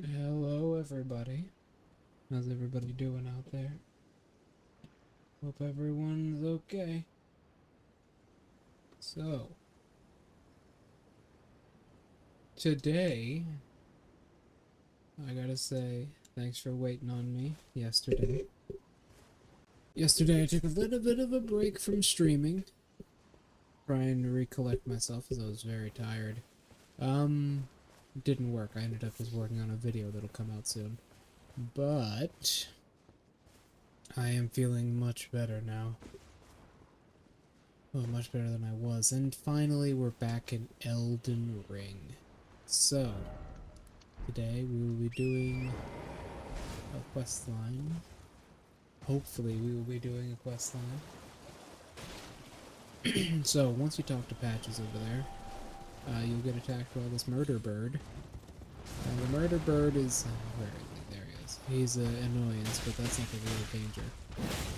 Hello, everybody. How's everybody doing out there? Hope everyone's okay. So, today, I gotta say, thanks for waiting on me yesterday. Yesterday, I took a little bit of a break from streaming, trying to recollect myself as I was very tired. It didn't work. I ended up just working on a video that'll come out soon. But I am feeling much better now. Well, much better than I was. And finally, we're back in Elden Ring. So, today we will be doing a quest line. Hopefully, we will be doing a quest line. So, once you talk to Patches over there, you'll get attacked by this murder bird. The murder bird is... where is he? There he is. He's an annoyance, but that's not the real danger.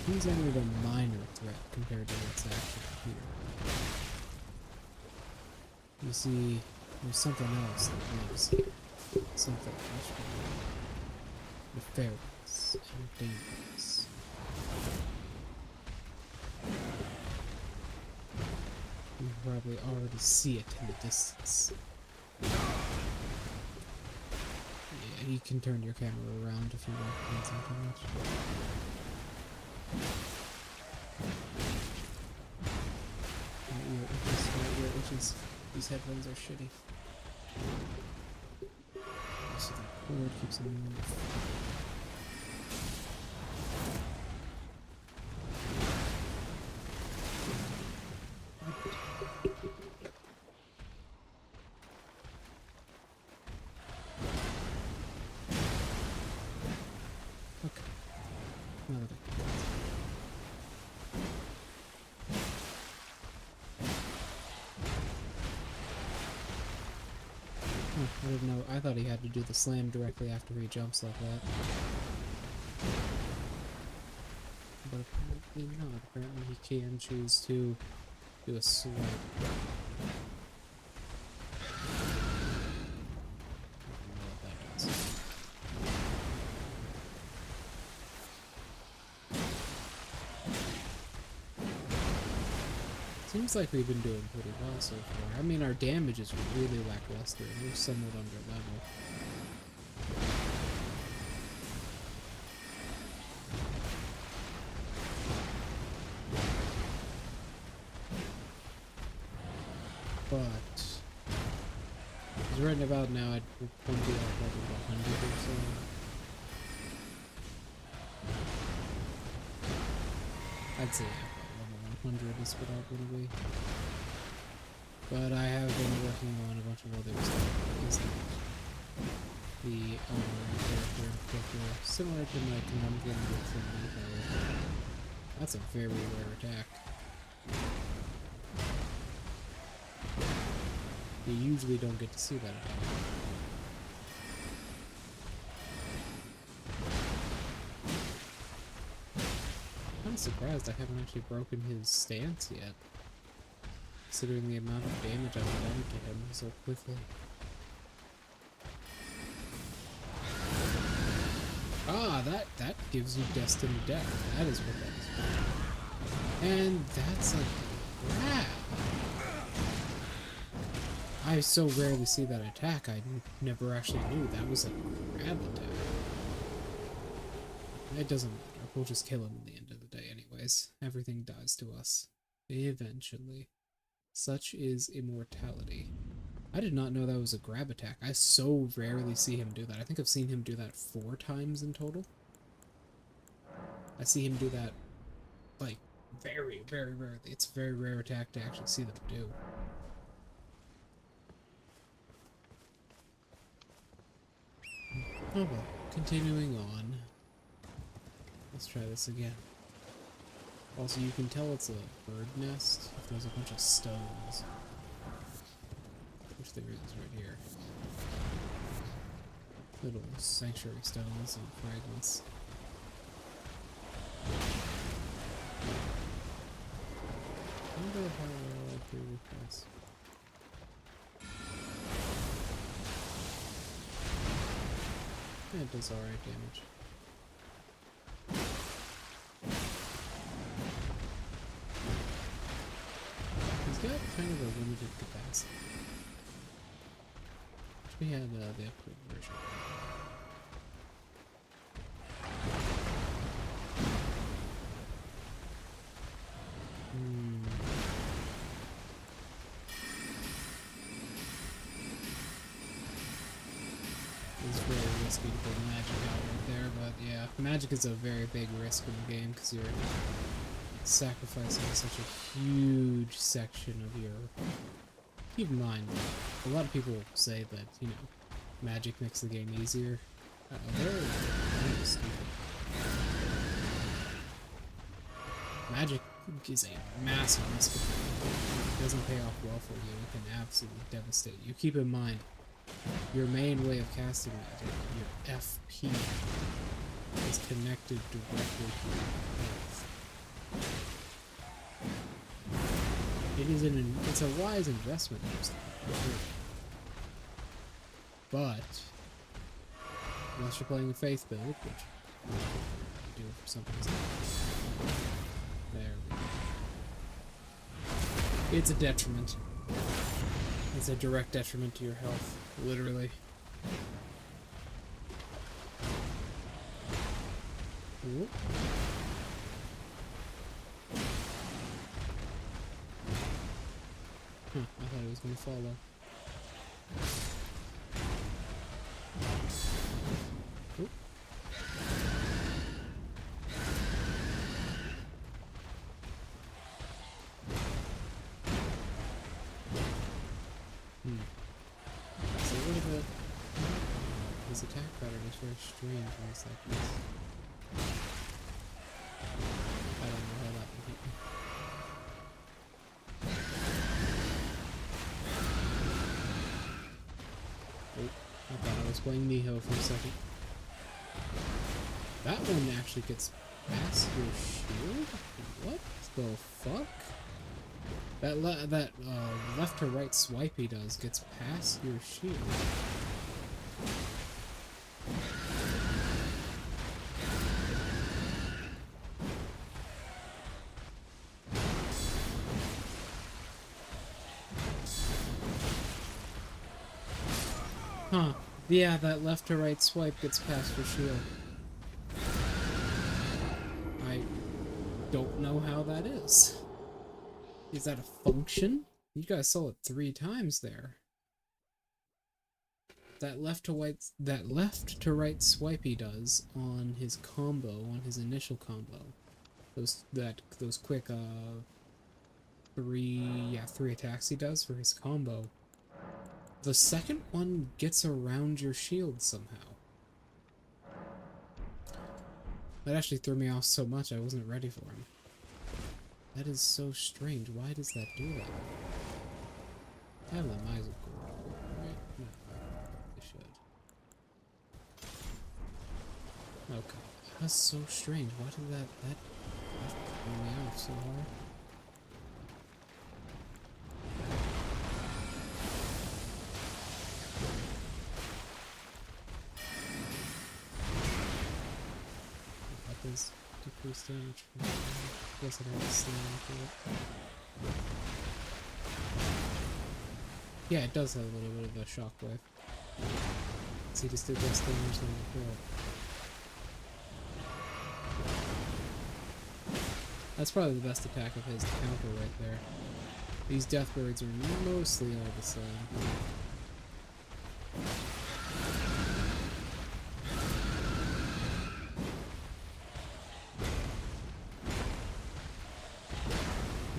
He's only a minor threat compared to what's actually here. You see, there's something else that lives here. Something much more nefarious and dangerous. You probably already see it in the distance. Yeah, you can turn your camera around if you want something too much. These headphones are shitty. So the cord keeps them moving. Okay. Now that I didn't know. I thought he had to do the slam directly after he jumps like that. But apparently not. Apparently he can choose to do a swipe. Seems like we've been doing pretty well so far. I mean, our damage is really lackluster. We're somewhat under level. But, because right about now, I'd probably be like level 100 or so. I'd say level 100 is what I'm going to be. But I have been working on a bunch of other stuff. The character in particular, similar to my Colombian with that's a very rare attack. You usually don't get to see that attack. I'm surprised I haven't actually broken his stance yet, considering the amount of damage I've done to him so quickly. Ah, that gives you destined death. That is what that is. And that's a grab. I so rarely see that attack, I never actually knew that was a grab attack. It doesn't matter. We'll just kill him at the end of the day anyways. Everything dies to us. Eventually. Such is immortality. I did not know that was a grab attack. I so rarely see him do that. I think I've seen him do that 4 times in total. I see him do that, like, very, very rarely. It's a very rare attack to actually see them do. Oh well, continuing on. Let's try this again. Also, you can tell it's a bird nest if there's a bunch of stones. Which there is right here. Little sanctuary stones and fragments. I wonder how I do with this. Yeah, it does alright damage. He's got kind of a limited capacity. We had the upgrade version. It's very risky to put magic out right there, but yeah, magic is a very big risk in the game because you're sacrificing such a huge section of your... Keep in mind, a lot of people say that, you know, magic makes the game easier. They're kind of stupid. Magic is a massive risk. If it doesn't pay off well for you, it can absolutely devastate you. Keep in mind, your main way of casting magic, your FP, is connected directly to your health. It's a wise investment, but unless you're playing a faith build, which you do for some reason, there we go. It's a detriment. It's a direct detriment to your health, literally. Ooh. Huh, I thought it was going to follow. Ooh. So what about his attack pattern is very strange when it's like this. I don't know how that would hit me. Oh, I thought I was playing Miho for a second. That one actually gets past your shield? What the fuck? That left to right swipe he does gets past your shield. Huh. Yeah, that left to right swipe gets past your shield. I don't know how that is. Is that a function? You guys saw it 3 times there. That left to right swipe he does on his combo, on his initial combo. Those quick 3 attacks he does for his combo. The second one gets around your shield somehow. That actually threw me off so much I wasn't ready for him. That is so strange. Why does that do that? I have the Miser Core, right? No, they should. Okay. That's so strange. Why did that threw me off so hard? Weapons decrease damage from I guess it has a slam to it. Yeah, it does have a little bit of a shockwave. See, just did less damage than before. That's probably the best attack of his to counter right there. These death birds are mostly all the same.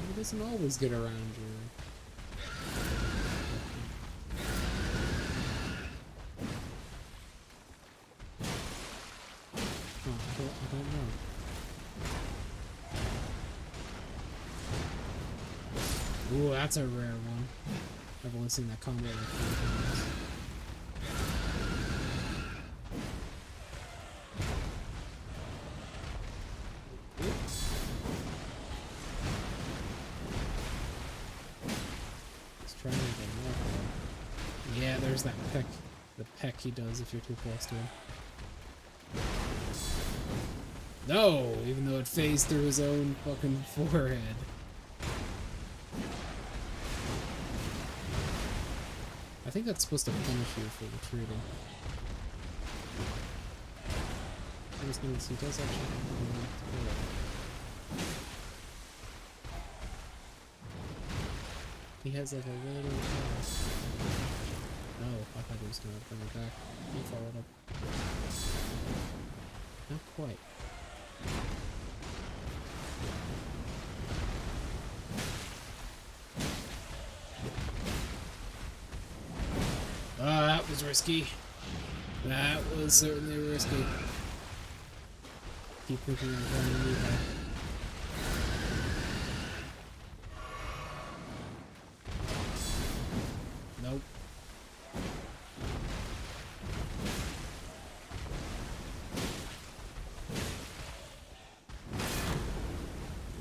It doesn't always get around you. Oh, I don't know. Ooh, that's a rare one. I've only seen that combo like 3 times. Yeah, there's that peck. The peck he does if you're too close to him. No! Even though it phased through his own fucking forehead. I think that's supposed to punish you for retreating. I'm just gonna see, does actually he has like a little... No, I thought he was gonna bring it back. He followed up. Not quite. Ah, that was risky. That was certainly risky. Keep thinking I'm trying to move that. Nope.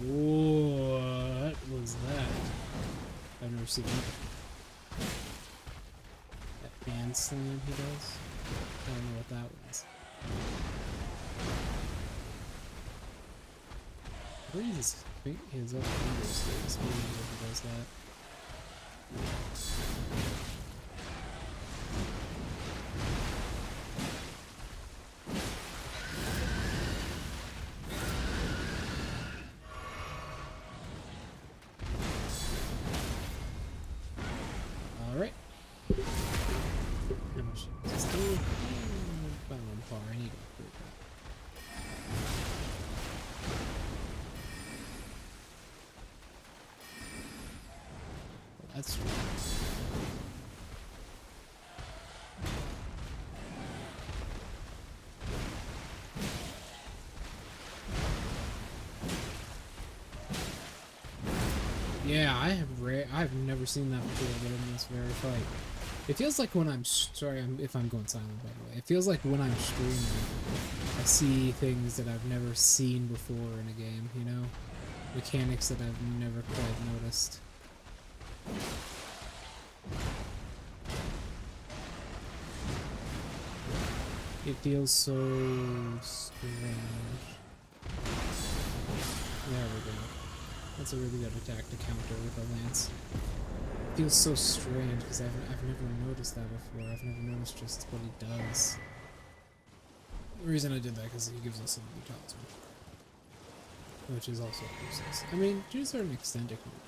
What was that? I've never seen that. That hand slam he does? I don't know what that was. I believe his other fingers do this when he does that. Alright. How much is this? About on par. I need to improve that. Well, that's true. Yeah, I've never seen that before, but in this very fight. It feels like when I'm... Sorry if I'm going silent, by the way. It feels like when I'm streaming, I see things that I've never seen before in a game, you know? Mechanics that I've never quite noticed. It feels so strange. There we go. That's a really good attack to counter with a lance. It feels so strange because I've never noticed that before. I've never noticed just what he does. The reason I did that because he gives us a new talisman, which is also useless. I mean, to a certain extent it can be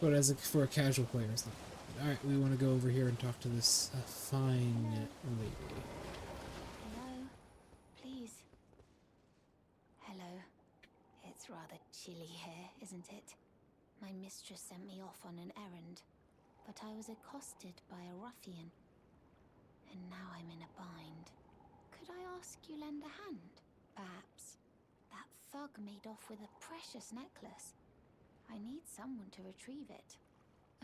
good, but as for a casual player, it's not. All right, we want to go over here and talk to this fine lady. Rather chilly here, isn't it? My mistress sent me off on an errand, but I was accosted by a ruffian, and now I'm in a bind. Could I ask you lend a hand? Perhaps. That thug made off with a precious necklace. I need someone to retrieve it.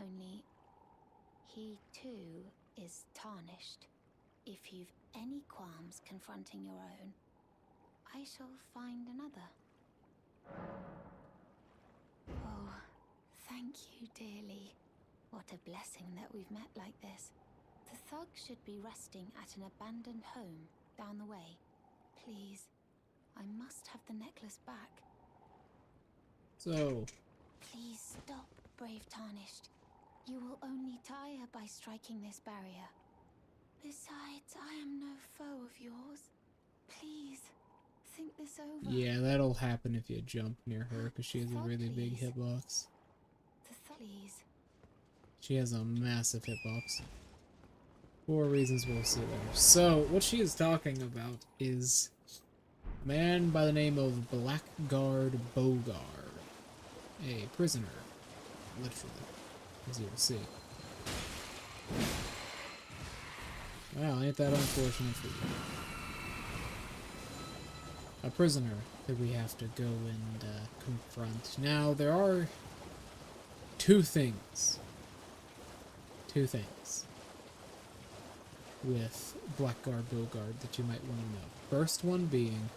Only, he too is tarnished. If you've any qualms confronting your own, I shall find another. Oh, thank you dearly. What a blessing that we've met like this. The thug should be resting at an abandoned home down the way. Please, I must have the necklace back. So... Please stop, brave Tarnished. You will only tire by striking this barrier. Besides, I am no foe of yours. Please, think this over. Yeah, that'll happen if you jump near her, because she has a really big hitbox. Please. She has a massive hitbox. For reasons we'll see later. So, what she is talking about is a man by the name of Blackguard Bogard. A prisoner, literally, as you will see. Well, ain't that unfortunate for you? A prisoner that we have to go and confront. Now, there are two things with Blackguard Bogard that you might want to know. First one being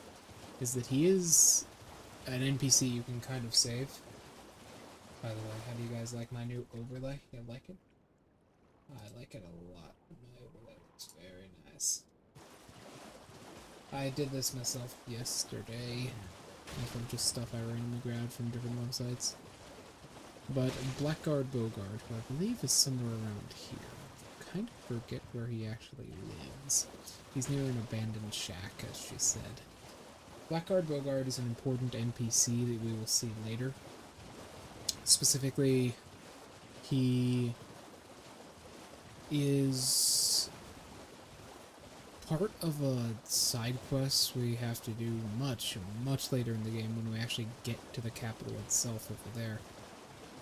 is that he is an NPC you can kind of save. By the way, how do you guys like my new overlay? You like it? I like it a lot. My overlay looks very nice. I did this myself yesterday. Off of just stuff I randomly grabbed from different websites. But Blackguard Bogard, who I believe is somewhere around here. I kind of forget where he actually lives. He's near an abandoned shack, as she said. Blackguard Bogard is an important NPC that we will see later. Specifically, he is part of a side quest we have to do much later in the game when we actually get to the capital itself over there.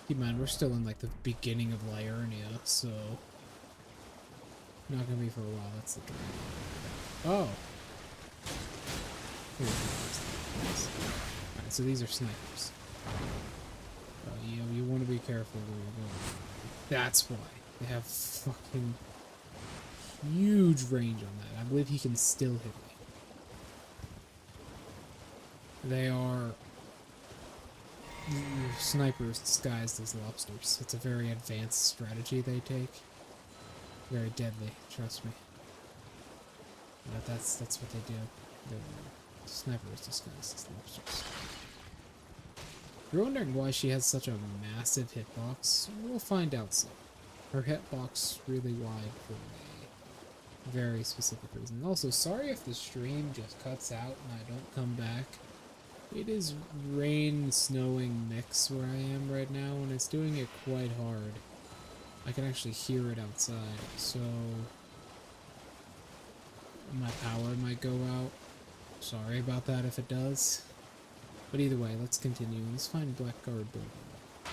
Keep in mind, we're still in like the beginning of Liurnia, so not gonna be for a while. That's the thing. Oh. Alright, so these are snipers. You want to be careful where you're going. That's why. They have fucking huge range on that. I believe he can still hit me. They are snipers disguised as lobsters. It's a very advanced strategy they take. Very deadly, trust me. But that's what they do. They're snipers disguised as lobsters. If you're wondering why she has such a massive hitbox, we'll find out soon. Her hitbox really wide for a very specific reason. Also, sorry if the stream just cuts out and I don't come back. It is rain, snowing mix where I am right now, and it's doing it quite hard. I can actually hear it outside, so my power might go out. Sorry about that if it does. But either way, let's continue. Let's find Blackguard Bogard.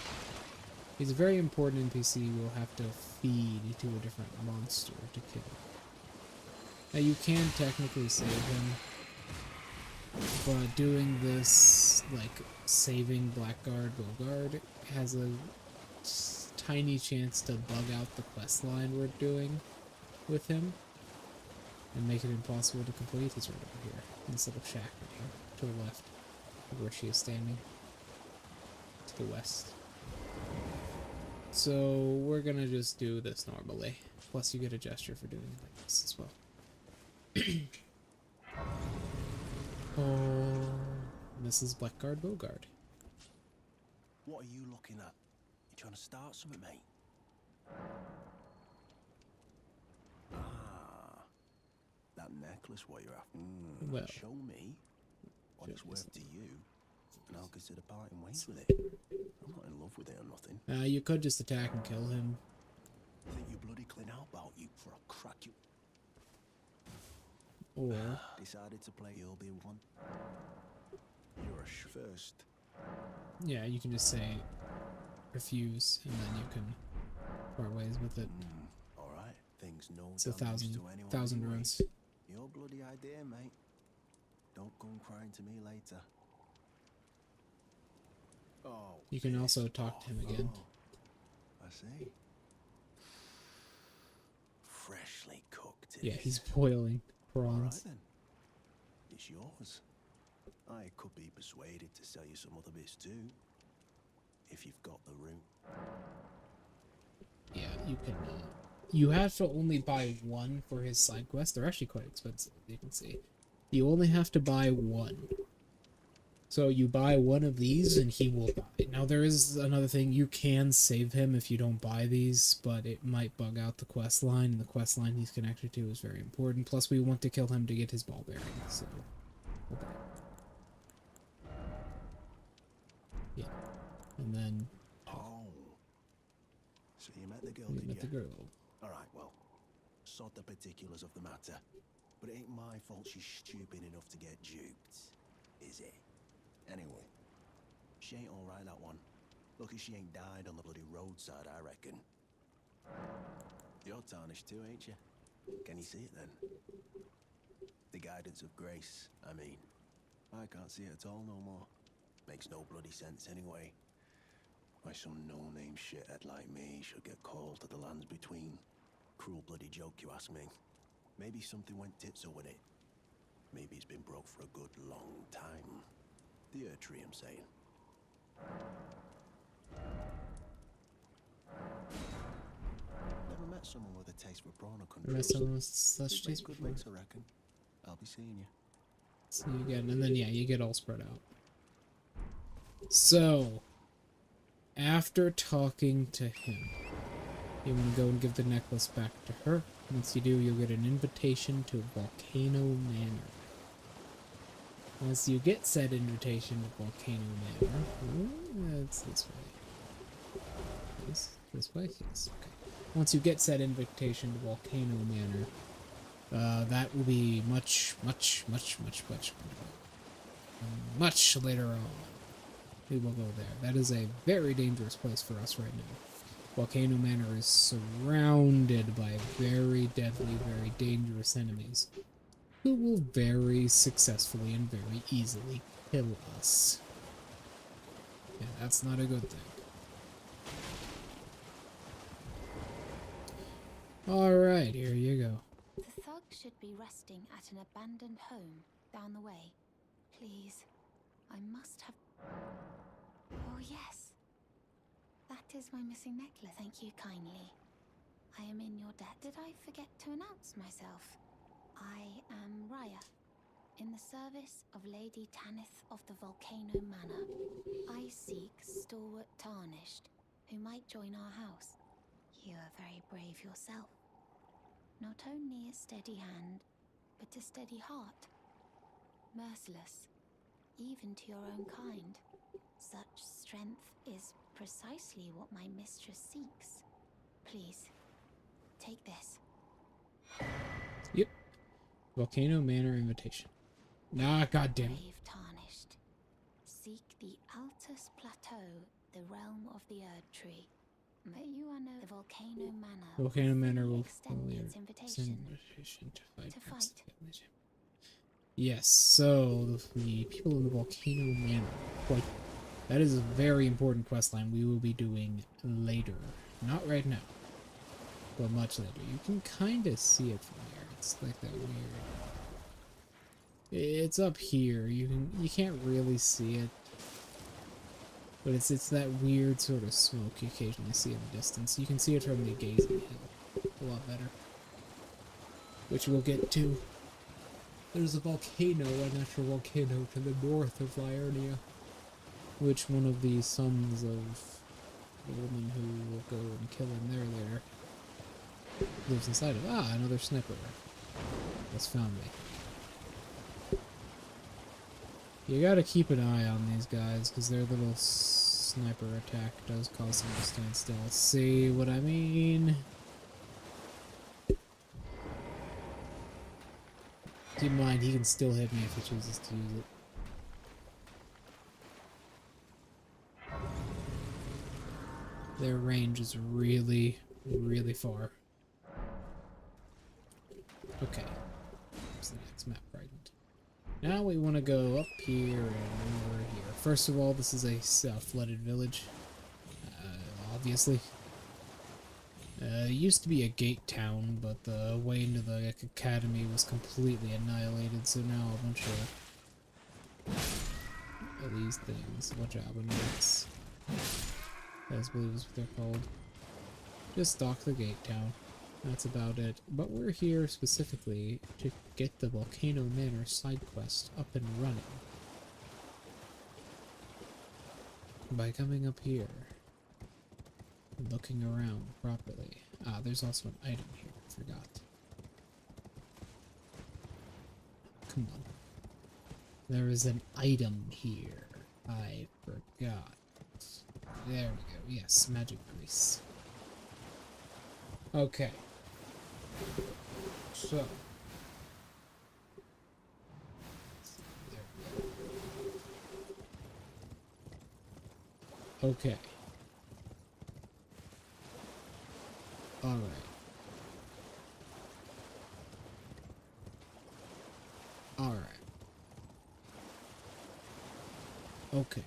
He's a very important NPC we'll have to feed to a different monster to kill. Now you can technically save him, but doing this, like, saving Blackguard Bogard has a tiny chance to bug out the quest line we're doing with him and make it impossible to complete. He's right over here, in this little shack right here, to the left of where she is standing, to the west. So we're gonna just do this normally. Plus you get a gesture for doing it like this as well. Oh, this is Blackguard Bogard. What are you looking at? You trying to start something, mate? Ah, that necklace what you're after. Well, show me what it's worth to you, and I'll consider parting ways with it. I'm not in love with it or nothing. You could just attack and kill him. Think you bloody clean out about you for a crack you. Or Decided to play you'll be one. You're a first. yeah, you can just say refuse, and then you can part ways with it. All right, things no. It's a damage to anyone 1,000 anyway. runs. Your bloody idea, mate. Don't come crying to me later. Oh. You can also talk to him again. I see. Freshly cooked. Yeah, he's boiling All right prawns. then. It's yours. I could be persuaded to sell you some other bits too, if you've got the room. Yeah, you can. You have to only buy one for his side quest. They're actually quite expensive, you can see. You only have to buy one. So you buy one of these and he will die. Now there is another thing, you can save him if you don't buy these, but it might bug out the quest line, and the quest line he's connected to is very important. Plus we want to kill him to get his ball bearing, so okay. Yeah. And then Oh. So you met the girl, we did met you? the girl. Alright, well, sod the particulars of the matter. But it ain't my fault she's stupid enough to get duped, is it? Anyway, she ain't alright, that one. Lucky she ain't died on the bloody roadside, I reckon. You're tarnished too, ain't you? Can you see it then? The guidance of grace, I mean. I can't see it at all no more. Makes no bloody sense anyway. Why some no-name shithead like me should get called to the lands between. Cruel bloody joke, you ask me. Maybe something went tits up with it. Maybe it's been broke for a good long time. The earth tree, I'm saying. Never met someone with a taste for prawn or country. Met someone with such taste Good before. mix, I reckon. I'll be seeing you. See you again. And then, yeah, you get all spread out. So, after talking to him, you want to go and give the necklace back to her. Once you do, you'll get an invitation to Volcano Manor. Once you get said invitation to Volcano Manor, it's this way. This way? Yes, okay. Once you get said invitation to Volcano Manor, that will be much later on. We will go there. That is a very dangerous place for us right now. Volcano Manor is surrounded by very deadly, very dangerous enemies who will very successfully and very easily kill us. Yeah, that's not a good thing. Alright, here you go. The thug should be resting at an abandoned home down the way. Please, I must have... Oh, yes. That is my missing necklace. Thank you kindly. I am in your debt. Did I forget to announce myself? I am Raya, in the service of Lady Tanith of the Volcano Manor. I seek stalwart tarnished, who might join our house. You are very brave yourself. Not only a steady hand, but a steady heart. Merciless, even to your own kind. Such strength is precisely what my mistress seeks. Please, take this. Yep. Volcano Manor invitation. Ah, goddamn. Brave tarnished. Seek the Altus Plateau, the realm of the Erd Tree. But you are no... The Volcano Manor. Volcano Manor will extend its invitation to fight. to fight. Yes, so the people in the Volcano Manor. Quite. That is a very important questline we will be doing later. Not right now, but much later. You can kind of see it from there. It's like that weird. It's up here. You can't really see it, but it's that weird sort of smoke you occasionally see in the distance. You can see it from the Gazing Hill a lot better, which we'll get to. There's a volcano, a natural volcano to the north of Liurnia, which one of the sons of the woman who will go and kill him there later lives inside of. Ah, another sniper has found me. You gotta keep an eye on these guys, because their little sniper attack does cause them to stand still. See what I mean? Keep in mind, he can still hit me if he chooses to use it. Their range is really, really far. Okay. What's the next map fragment? Now we want to go up here and over here. First of all, this is a flooded village. Obviously. It used to be a gate town, but the way into the academy was completely annihilated, so now a bunch of these things. Watch out, abonnents. I believe is what they're called. Just stalk the gate town. That's about it. But we're here specifically to get the Volcano Manor side quest up and running. By coming up here and looking around properly. Ah, there's also an item here. I forgot. Come on. There is an item here. I forgot. There we go. Yes, magic grease. Okay. So. There we go. Okay. Alright. Alright. Okay.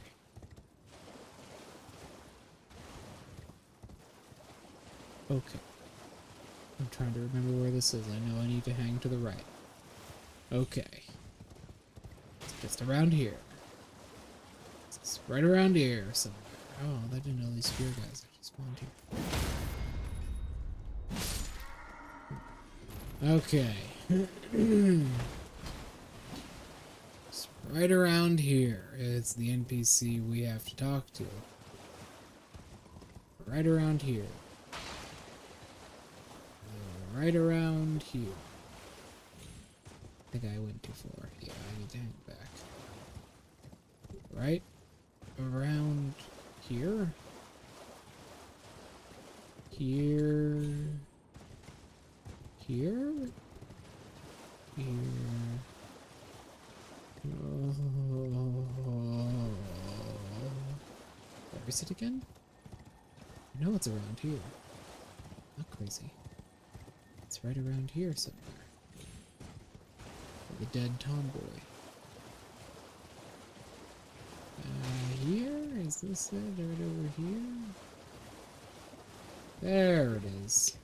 Okay. I'm trying to remember where this is. I know I need to hang to the right. Okay. It's just around here. It's right around here somewhere. Oh, I didn't know these spear guys actually spawned here. Okay. Right around here is the NPC we have to talk to. Right around here. Right around here. I think I went too far. Yeah, I need to hang back. Right around here? Here. Here? Here. Where is it again? I know it's around here. Not crazy. It's right around here somewhere. The dead tomboy. Here? Is this it? Right over here? There it is.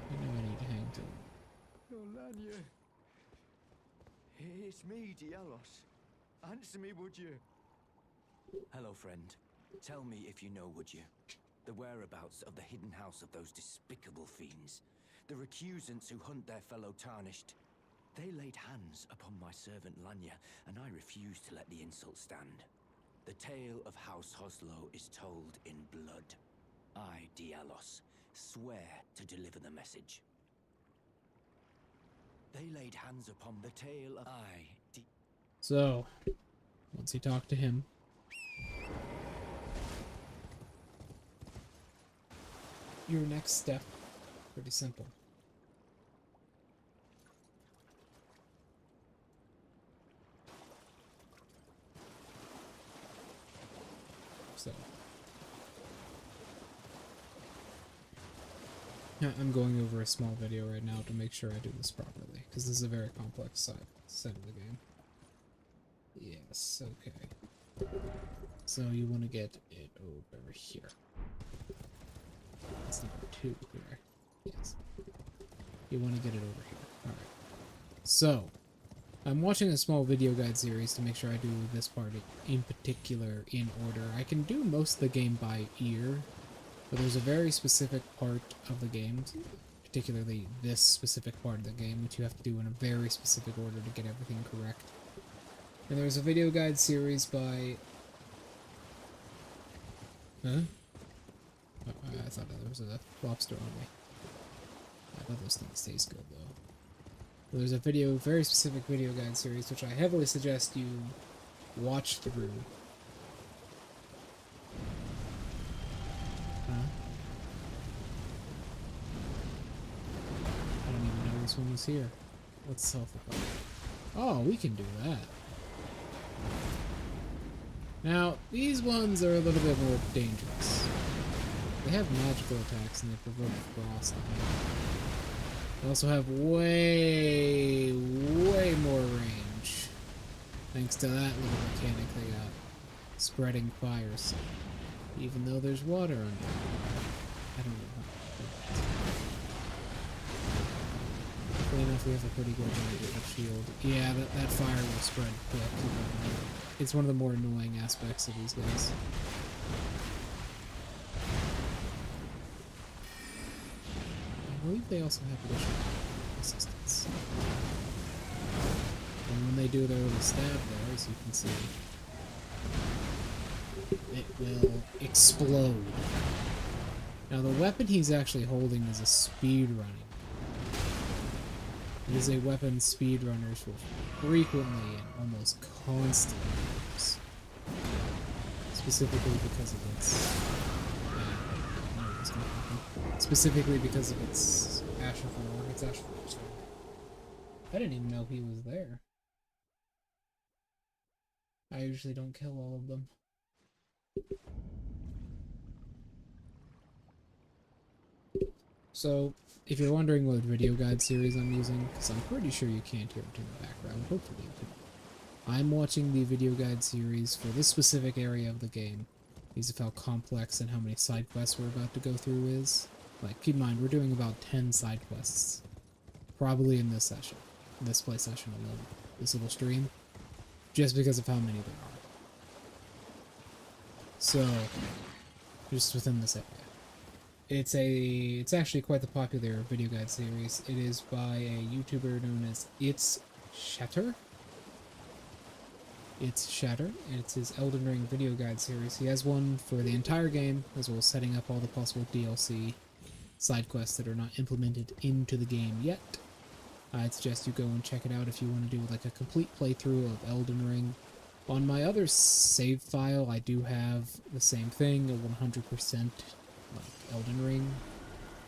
I know I need to hang to it. Olanya. It's me, Dialos. Answer me, would you? Hello, friend. Tell me if you know, would you? The whereabouts of the hidden house of those despicable fiends. The recusants who hunt their fellow tarnished. They laid hands upon my servant Lanya, and I refused to let the insult stand. The tale of House Hoslo is told in blood. I, Dialos, swear to deliver the message. They laid hands upon the tale of So, once you talk to him, your next step, pretty simple. So, I'm going over a small video right now to make sure I do this properly, because this is a very complex side of the game. Yes, okay. So you want to get it over here. That's number 2 here. Yes. You want to get it over here. Alright. So, I'm watching a small video guide series to make sure I do this part in particular in order. I can do most of the game by ear, but there's a very specific part of the game, particularly this specific part of the game, which you have to do in a very specific order to get everything correct. And there's a video guide series by... Huh? I thought there was a lobster on me. I thought those things taste good, though. There's a very specific video guide series, which I heavily suggest you watch through. Huh? I don't even know this one was here. What's self-reply? Oh, we can do that. Now, these ones are a little bit more dangerous. They have magical attacks and they provoke frost. They also have way more range. Thanks to that little mechanic they got. Spreading fires. Even though there's water under it. I don't know how. Luckily enough, we have a pretty good shield. Yeah, that fire will spread quick. It's one of the more annoying aspects of these guys. I believe they also have additional assistance. And when they do their little stab there, as you can see, it will explode. Now the weapon he's actually holding is a speed running. It is a weapon speedrunners will frequently and almost constantly use. Specifically because of its... Specifically because of its Asherfall. It's Asherfall. I didn't even know he was there. I usually don't kill all of them. So, if you're wondering what video guide series I'm using, because I'm pretty sure you can't hear it in the background, hopefully you can. I'm watching the video guide series for this specific area of the game. Because of how complex and how many side quests we're about to go through is. Like, keep in mind, we're doing about 10 side quests. Probably in this session. In this play session alone. This little stream. Just because of how many there are. So, just within this area. It's actually quite the popular video guide series. It is by a YouTuber known as It's Shatter. It's Shatter, and it's his Elden Ring video guide series. He has one for the entire game, as well as setting up all the possible DLC side quests that are not implemented into the game yet. I'd suggest you go and check it out if you want to do like a complete playthrough of Elden Ring. On my other save file, I do have the same thing, a 100% like Elden Ring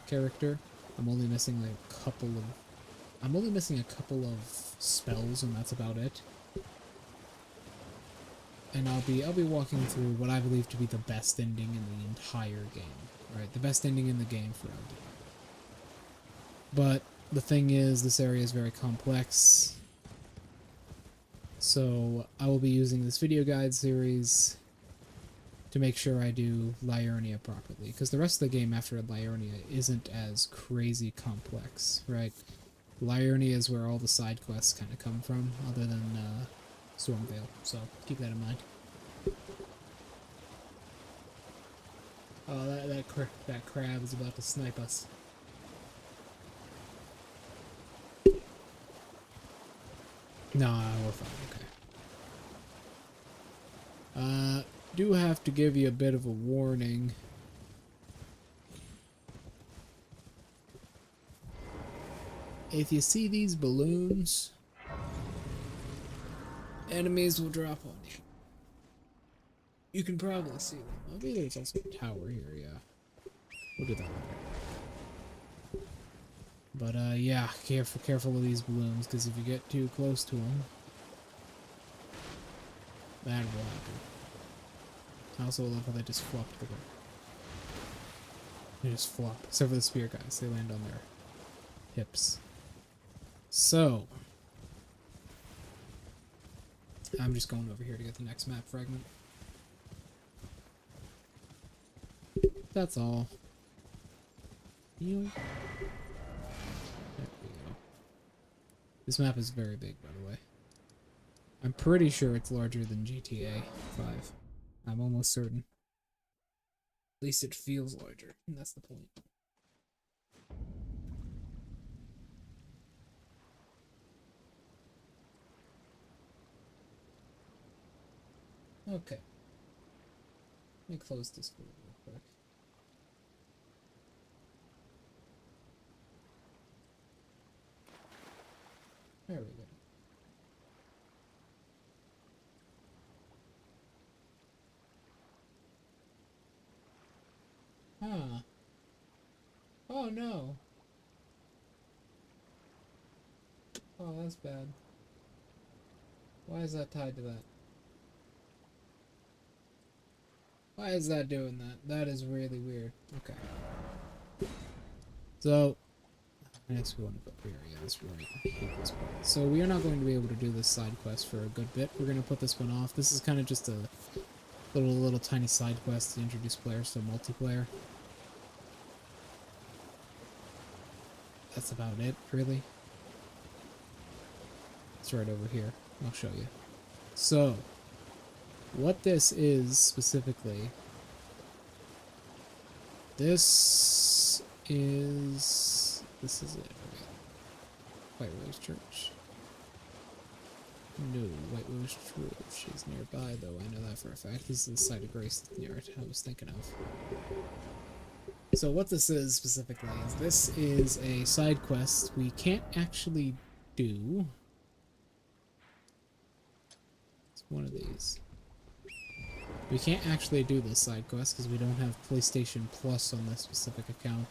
character. I'm only missing like a couple of spells, and that's about it. And I'll be walking through what I believe to be the best ending in the entire game. Right, the best ending in the game for Elden Ring. But the thing is, this area is very complex. So I will be using this video guide series to make sure I do Liurnia properly, because the rest of the game after Liurnia isn't as crazy complex, right? Liurnia is where all the side quests kind of come from, other than Stormvale, so keep that in mind. Oh, that crab is about to snipe us. Nah, we're fine, okay. Do have to give you a bit of a warning. If you see these balloons, enemies will drop on you. You can probably see them. Maybe there's also a tower here, yeah. We'll do that later. But, yeah, careful of these balloons, because if you get too close to them, that will happen. I also love how they just flop to the ground. They just flop. Except for the spear guys, they land on their hips. So, I'm just going over here to get the next map fragment. That's all. There we go. This map is very big, by the way. I'm pretty sure it's larger than GTA 5. I'm almost certain. At least it feels larger, and that's the point. Okay. Let me close this door real quick. There we go. Huh. Oh no. Oh, that's bad. Why is that tied to that? Why is that doing that? That is really weird. Okay. So, next we want to go here. Yeah, this really hate this part. So we are not going to be able to do this side quest for a good bit. We're going to put this one off. This is kind of just a little tiny side quest to introduce players to multiplayer. That's about it, really. It's right over here. I'll show you. So, what this is specifically, this is it. Okay. White Rose Church. No, White Rose Church is nearby, though. I know that for a fact. This is the site of grace near it I was thinking of. So what this is specifically is this is a side quest we can't actually do. It's one of these. We can't actually do this side quest because we don't have PlayStation Plus on this specific account.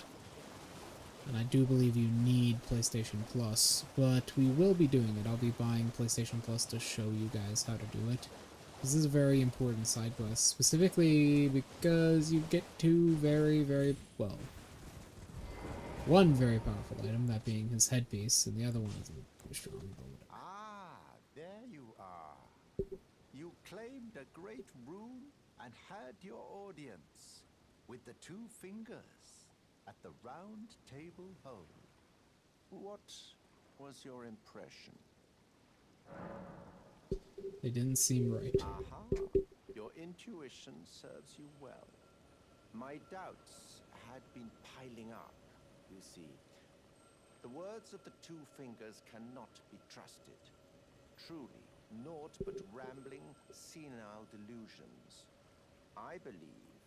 And I do believe you need PlayStation Plus, but we will be doing it. I'll be buying PlayStation Plus to show you guys how to do it. This is a very important side quest, specifically because you get two well, one very powerful item, that being his headpiece, and the other one is pretty strong. Ah, there you are. You claimed a great room and had your audience with the two fingers at the round table hole. What was your impression? They didn't seem right. Aha, your intuition serves you well. My doubts had been piling up, you see. The words of the two fingers cannot be trusted. Truly, naught but rambling, senile delusions. I believe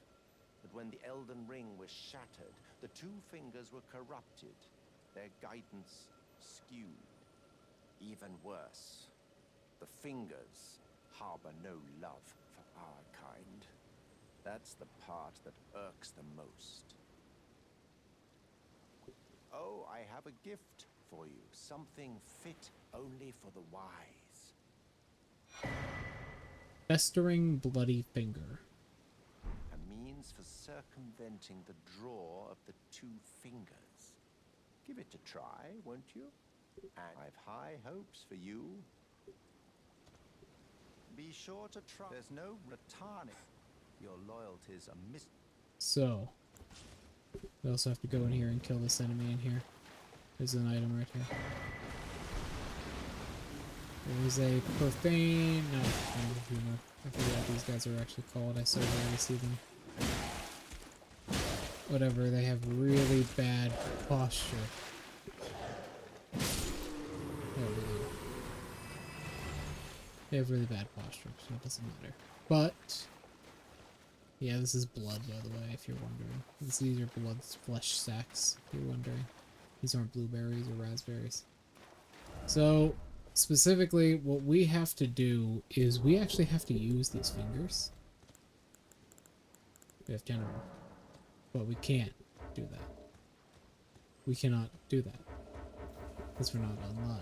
that when the Elden Ring was shattered, the two fingers were corrupted, their guidance skewed. Even worse, the fingers harbor no love for our kind. That's the part that irks the most. Oh, I have a gift for you. Something fit only for the wise. Festering bloody finger. A means for circumventing the draw of the two fingers. Give it a try, won't you? And I've high hopes for you. Be sure to try. There's no returning. Your loyalties are mis. So, we also have to go in here and kill this enemy in here. There's an item right here. There's a profane... No, I forget what these guys are actually called. I so rarely see them. Whatever, they have really bad posture. They have really bad posture, so it doesn't matter. But... yeah, this is blood, by the way, if you're wondering. These are blood flesh sacks, if you're wondering. These aren't blueberries or raspberries. So, specifically, what we have to do is we actually have to use these fingers. We have 10 of them. But we can't do that. We cannot do that. Because we're not online.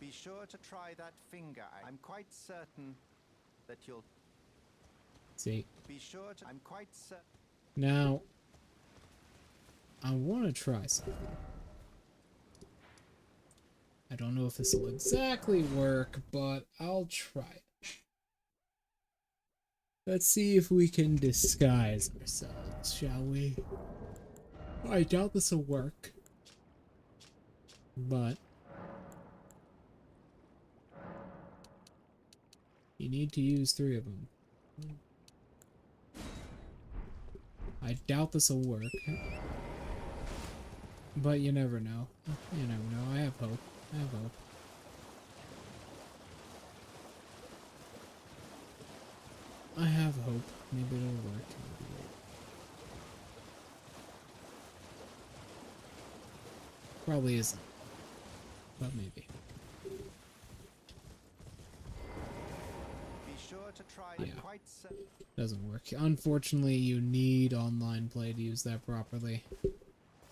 Be sure to try that finger. I'm quite certain that you'll... See? Be sure to... I'm quite certain... Now, I want to try something. I don't know if this will exactly work, but I'll try it. Let's see if we can disguise ourselves, shall we? I doubt this will work. But you need to use 3 of them. I doubt this will work. But you never know. You never know. I have hope. I have hope. I have hope. Maybe it'll work. Maybe it won't. Probably isn't. But maybe. Be sure to try... Yeah. I'm quite certain... Doesn't work. Unfortunately, you need online play to use that properly.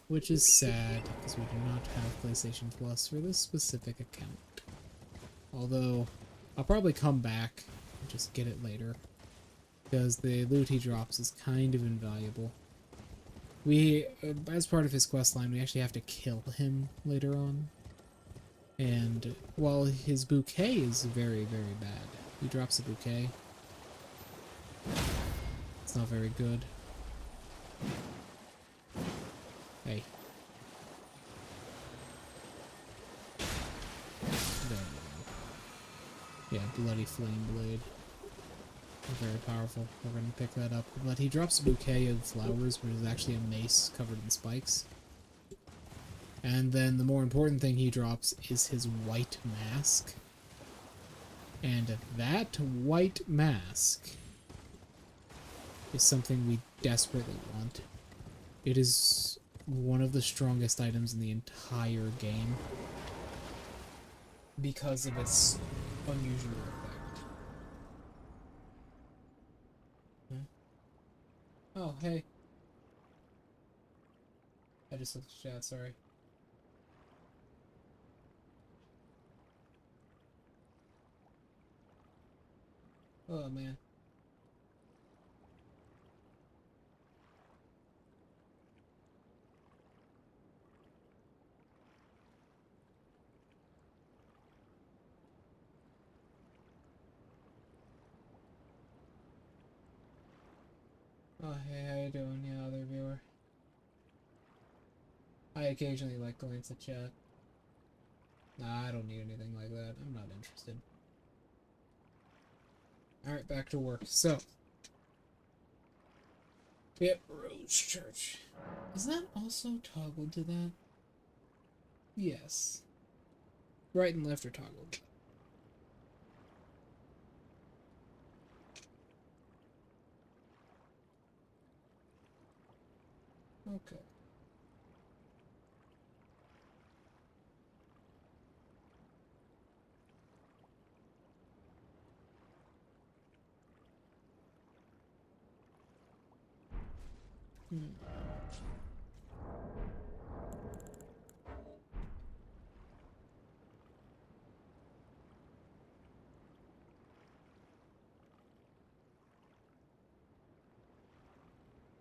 Which is sad, because we do not have PlayStation Plus for this specific account. Although, I'll probably come back and just get it later. Because the loot he drops is kind of invaluable. We, as part of his questline, we actually have to kill him later on. And while his bouquet is very, very bad, he drops a bouquet. It's not very good. Hey. There we go. Yeah, bloody flame blade. Very powerful. We're gonna pick that up. But he drops a bouquet of flowers, which is actually a mace covered in spikes. And then the more important thing he drops is his white mask. And that white mask is something we desperately want. It is one of the strongest items in the entire game because of its unusual effect. Huh? Oh, hey. I just looked at chat, sorry. Oh, man. Oh, hey, how you doing? Yeah, other viewer. I occasionally like glance at chat. Nah, I don't need anything like that. I'm not interested. Alright, back to work. So. Yep, Rose Church. Is that also toggled to that? Yes. Right and left are toggled. Okay.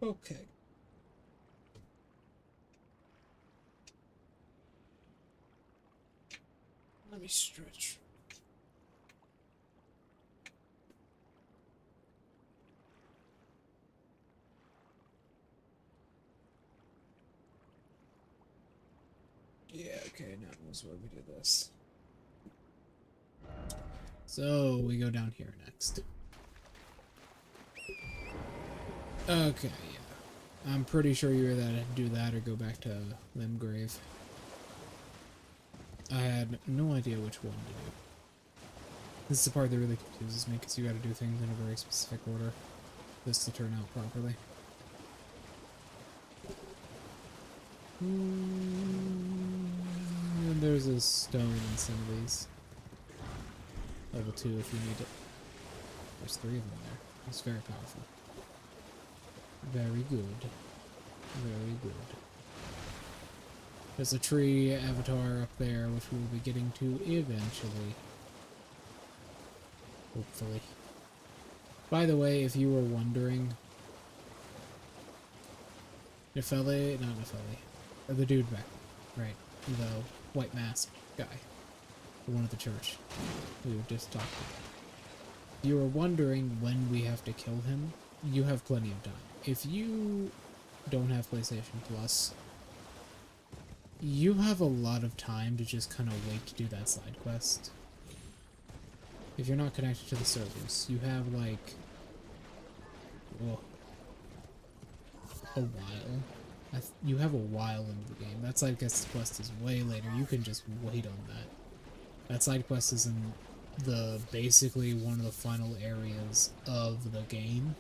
Okay. Let me stretch. Yeah, okay, now knows where we do this. So, we go down here next. Okay, yeah. I'm pretty sure you either had to do that or go back to Limgrave. I had no idea which one to do. This is the part that really confuses me, because you gotta do things in a very specific order for this to turn out properly. And there's a stone in some of these. Level 2 if you need it. There's 3 of them there. It's very powerful. Very good. Very good. There's a tree avatar up there, which we'll be getting to eventually. Hopefully. By the way, if you were wondering, Nefeli, not Nefeli, the dude back, right, the white mask guy, the one at the church, we were just talking about. If you were wondering when we have to kill him, you have plenty of time. If you don't have PlayStation Plus, you have a lot of time to just kind of wait to do that side quest. If you're not connected to the servers, you have like, a while. You have a while into the game. That side quest is way later. You can just wait on that. That side quest is in basically one of the final areas of the game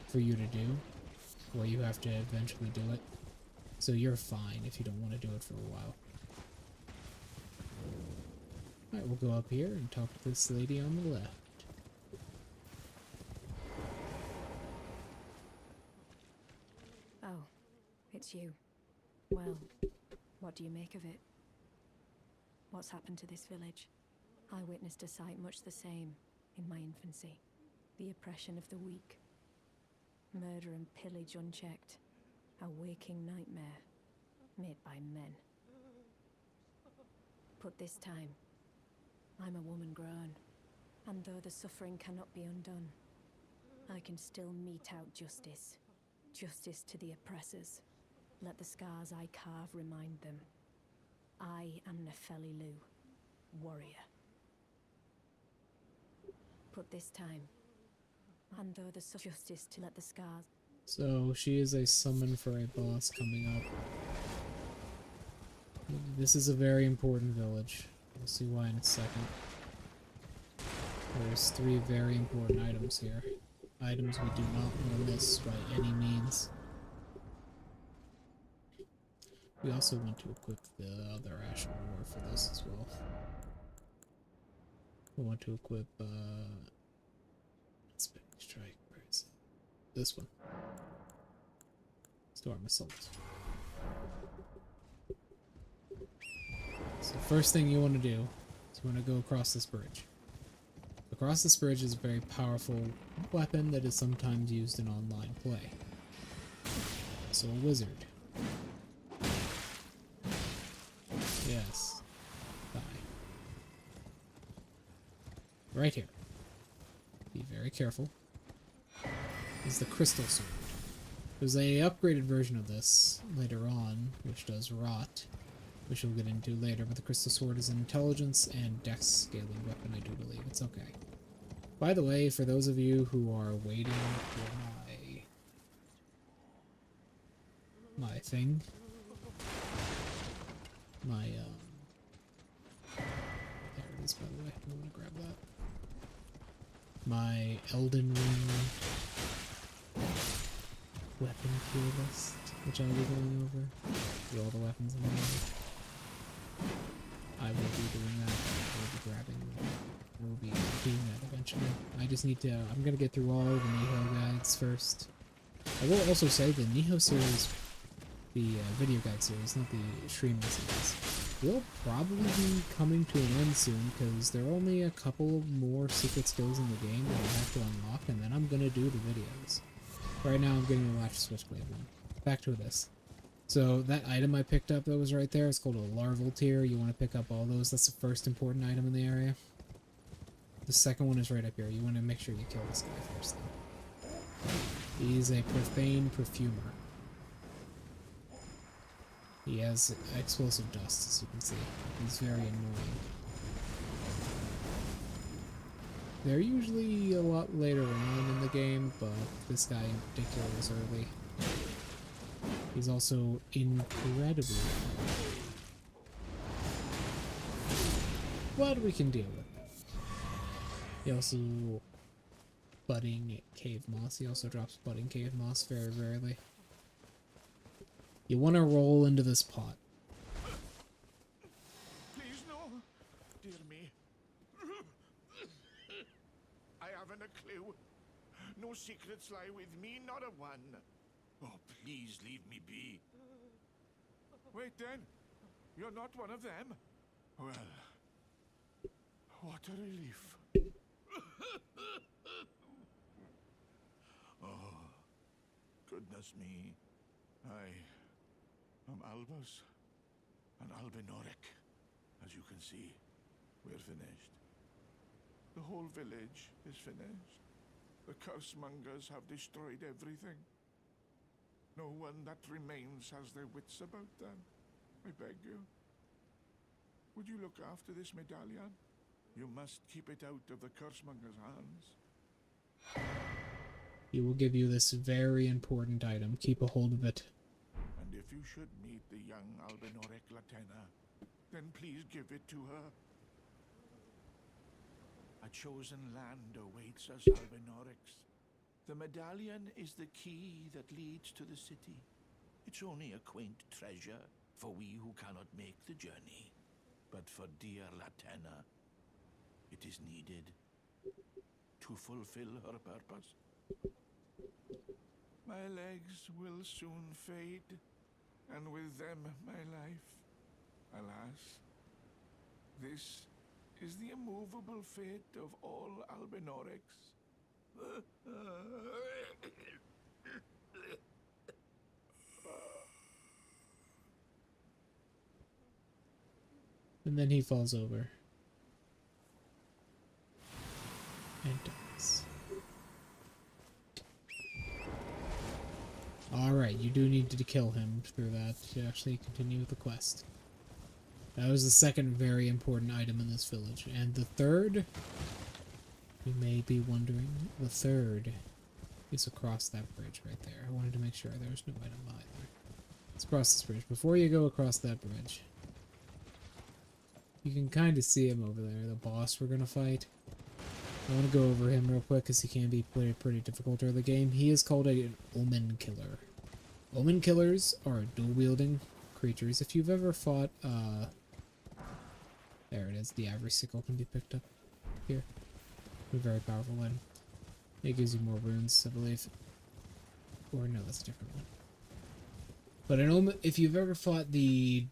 for you to do, where you have to eventually do it. So you're fine if you don't want to do it for a while. Alright, we'll go up here and talk to this lady on the left. Oh, it's you. Well, what do you make of it? What's happened to this village? I witnessed a sight much the same in my infancy. The oppression of the weak. Murder and pillage unchecked. A waking nightmare made by men. But this time, I'm a woman grown, and though the suffering cannot be undone, I can still mete out justice. Justice to the oppressors. Let the scars I carve remind them. I am Nefeli Lu, warrior. But this time, and though the justice to let the scars. So she is a summon for a boss coming up. This is a very important village. We'll see why in a second. There's 3 very important items here. Items we do not want to miss by any means. We also want to equip the other Ashen War for this as well. We want to equip, Spinning Strike, where is it? This one. Storm Assault. So the first thing you want to do is you want to go across this bridge. Across this bridge is a very powerful weapon that is sometimes used in online play. So a wizard. Yes. Die. Right here. Be very careful. Is the crystal sword. There's a upgraded version of this later on, which does rot, which we'll get into later, but the crystal sword is an intelligence and dex scaling weapon, I do believe. It's okay. By the way, for those of you who are waiting for my thing, my, there it is, by the way. I'm gonna grab that. My Elden Ring weapon tier list, which I'll be going over. See all the weapons in the game. I will be doing that. I will be grabbing them. I will be doing that eventually. I just need to, I'm gonna get through all the Niho guides first. I will also say the Niho series, the video guide series, not the streaming series, will probably be coming to an end soon, because there are only a couple more secret skills in the game that I have to unlock, and then I'm gonna do the videos. Right now I'm getting the Latch Switchblade one. Back to this. So that item I picked up that was right there, it's called a larval tier. You want to pick up all those. That's the first important item in the area. The second one is right up here. You want to make sure you kill this guy first, though. He's a profane perfumer. He has explosive dust, as you can see. He's very annoying. They're usually a lot later on in the game, but this guy in particular is early. He's also incredibly annoying. But we can deal with that. He also... budding cave moss. He also drops budding cave moss very rarely. You want to roll into this pot. Please, no. Dear me. I haven't a clue. No secrets lie with me, not a one. Oh, please leave me be. Wait then. You're not one of them? Well, what a relief. Oh, goodness me. I am Albus, an Albinoric. As you can see, we're finished. The whole village is finished. The cursemongers have destroyed everything. No one that remains has their wits about them. I beg you. Would you look after this medallion? You must keep it out of the cursemonger's hands. He will give you this very important item. Keep a hold of it. And if you should meet the young Albinoric Latena, then please give it to her. A chosen land awaits us Albinorics. The medallion is the key that leads to the city. It's only a quaint treasure for we who cannot make the journey. But for dear Latena, it is needed to fulfill her purpose. My legs will soon fade, and with them my life. Alas, this is the immovable fate of all Albinorics. And then he falls over. And dies. Alright, you do need to kill him through that to actually continue with the quest. That was the second very important item in this village. And the third, you may be wondering, the third is across that bridge right there. I wanted to make sure there's no item either. Let's cross this bridge. Before you go across that bridge, you can kind of see him over there, the boss we're going to fight. I want to go over him real quick because he can be pretty difficult early game. He is called an Omen Killer. Omen Killers are dual-wielding creatures. If you've ever fought, there it is, the Ivory Sickle can be picked up here. A very powerful one. It gives you more runes, I believe. Or no, that's a different one. But an Omen, if you've ever fought the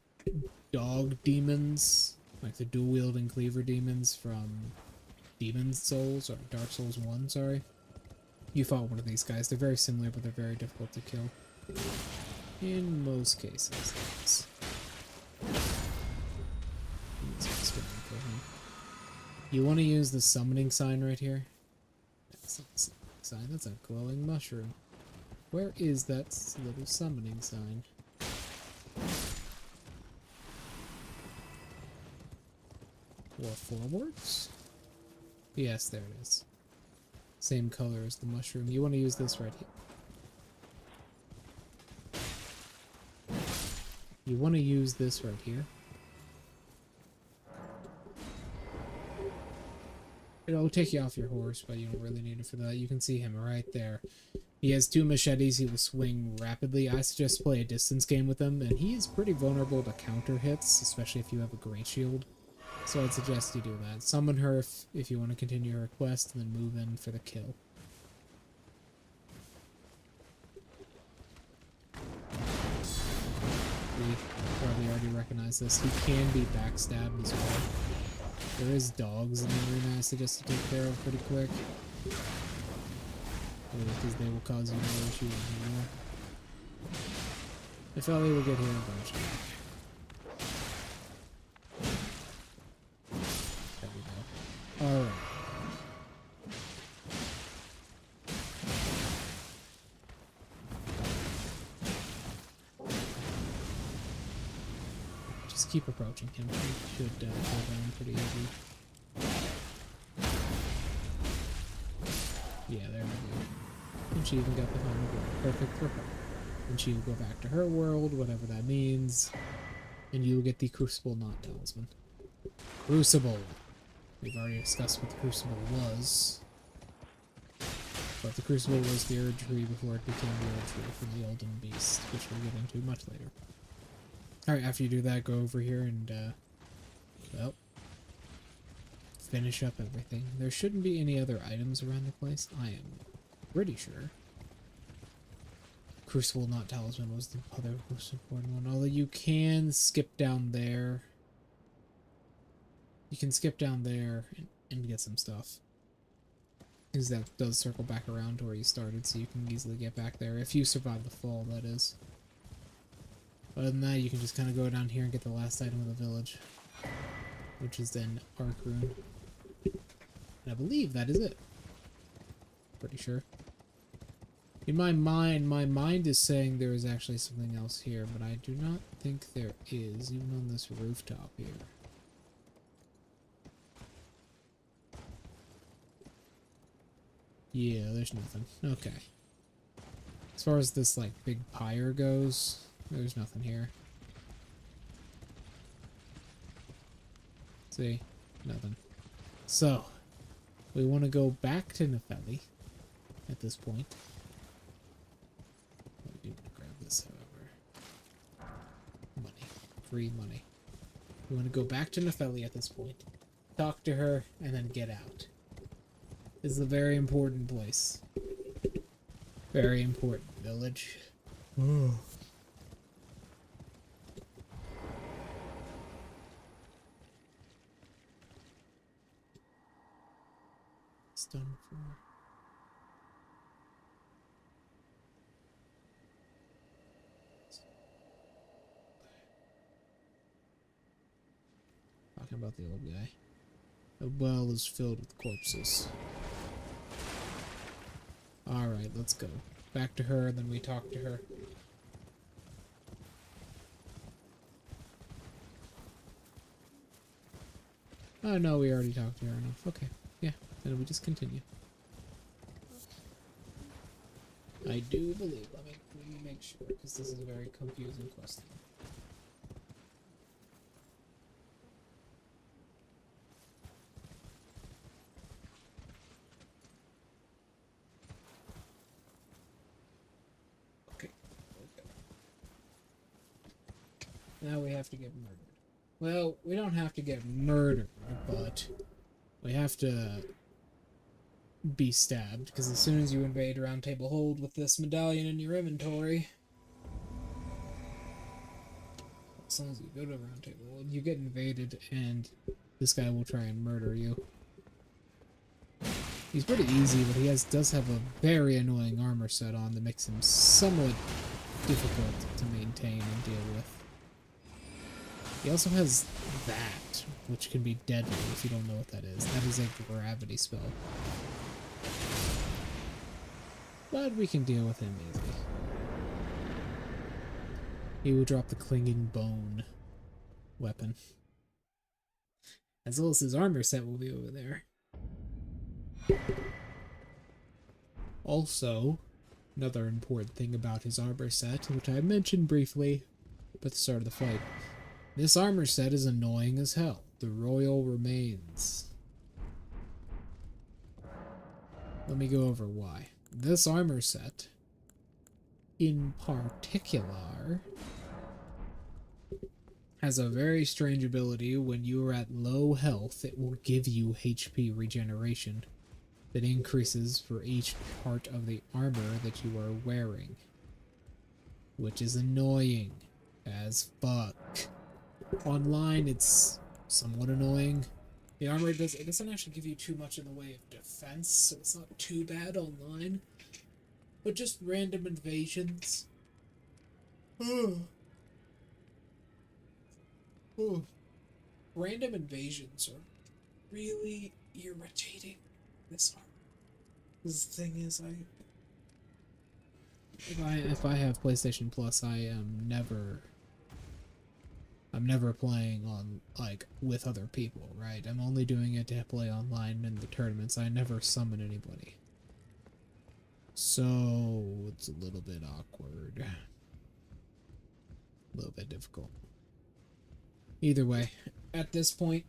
dog demons, like the dual-wielding cleaver demons from Demon's Souls, or Darksouls 1, sorry. You fought one of these guys. They're very similar, but they're very difficult to kill. In most cases. You want to use the summoning sign right here. That's not a summoning sign, that's a glowing mushroom. Where is that little summoning sign? Or forwards? Yes, there it is. Same color as the mushroom. You want to use this right here. You want to use this right here. It'll take you off your horse, but you don't really need it for that. You can see him right there. He has 2 machetes. He will swing rapidly. I suggest play a distance game with him, and he is pretty vulnerable to counter hits, especially if you have a great shield. So I'd suggest you do that. Summon her if you want to continue her quest, and then move in for the kill. We probably already recognize this. He can be backstabbed as well. There is dogs in the arena I suggest to take care of pretty quick. Because they will cause you more issues anymore. If Ellie will get here eventually. There we go. Alright. Just keep approaching him. He should go down pretty easy. Yeah, there we go. And she even got the final goal. Perfect for her. And she will go back to her world, whatever that means. And you will get the Crucible Knot Talisman. Crucible! We've already discussed what the Crucible was. But the Crucible was the Urge Tree before it became the Urge Tree from the Elden Beast, which we'll get into much later. Alright, after you do that, go over here and, well, finish up everything. There shouldn't be any other items around the place. I am pretty sure. Crucible Knot Talisman was the other most important one. Although you can skip down there. You can skip down there and get some stuff. Because that does circle back around to where you started, so you can easily get back there. If you survive the fall, that is. Other than that, you can just kind of go down here and get the last item of the village. Which is then Arc Rune. And I believe that is it. Pretty sure. In my mind is saying there is actually something else here, but I do not think there is, even on this rooftop here. Yeah, there's nothing. Okay. As far as this, like, big pyre goes, there's nothing here. See? Nothing. So, we want to go back to Nepheli at this point. We do want to grab this, however. Money. Free money. We want to go back to Nepheli at this point. Talk to her, and then get out. This is a very important place. Very important village. It's done for. Talking about the old guy. The well is filled with corpses. Alright, let's go. Back to her, then we talk to her. Oh no, we already talked to her enough. Okay, yeah, then we just continue. I do believe. Let me make sure, because this is a very confusing question. Now we have to get murdered. Well, we don't have to get murdered, but we have to be stabbed, because as soon as you invade Round Table Hold with this medallion in your inventory, as long as you go to Round Table Hold, you get invaded, and this guy will try and murder you. He's pretty easy, but he does have a very annoying armor set on that makes him somewhat difficult to maintain and deal with. He also has that, which can be deadly if you don't know what that is. That is a gravity spell. But we can deal with him easily. He will drop the Clinging Bone weapon. As well as his armor set will be over there. Also, another important thing about his armor set, which I mentioned briefly at the start of the fight. This armor set is annoying as hell. The Royal Remains. let me go over why. This armor set, in particular, has a very strange ability. When you are at low health, it will give you HP regeneration that increases for each part of the armor that you are wearing, which is annoying as fuck. Online, it's somewhat annoying. The armor it doesn't actually give you too much in the way of defense, so it's not too bad online. But just random invasions. Random invasions are really irritating. This armor. The thing is, if I have PlayStation Plus, I'm never playing on, like, with other people, right? I'm only doing it to play online in the tournaments. I never summon anybody. So, it's a little bit awkward. A little bit difficult. Either way, at this point,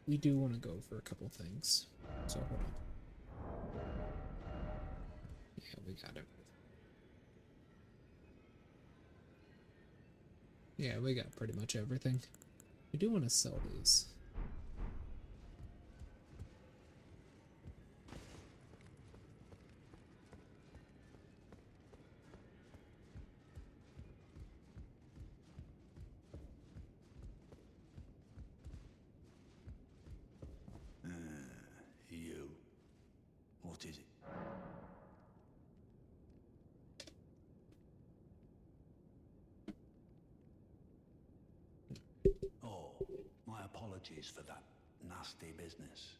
we do want to go for a couple things. So hold on. Yeah, we got it. Yeah, we got pretty much everything. We do want to sell these. You. What is it? Oh, my apologies for that nasty business.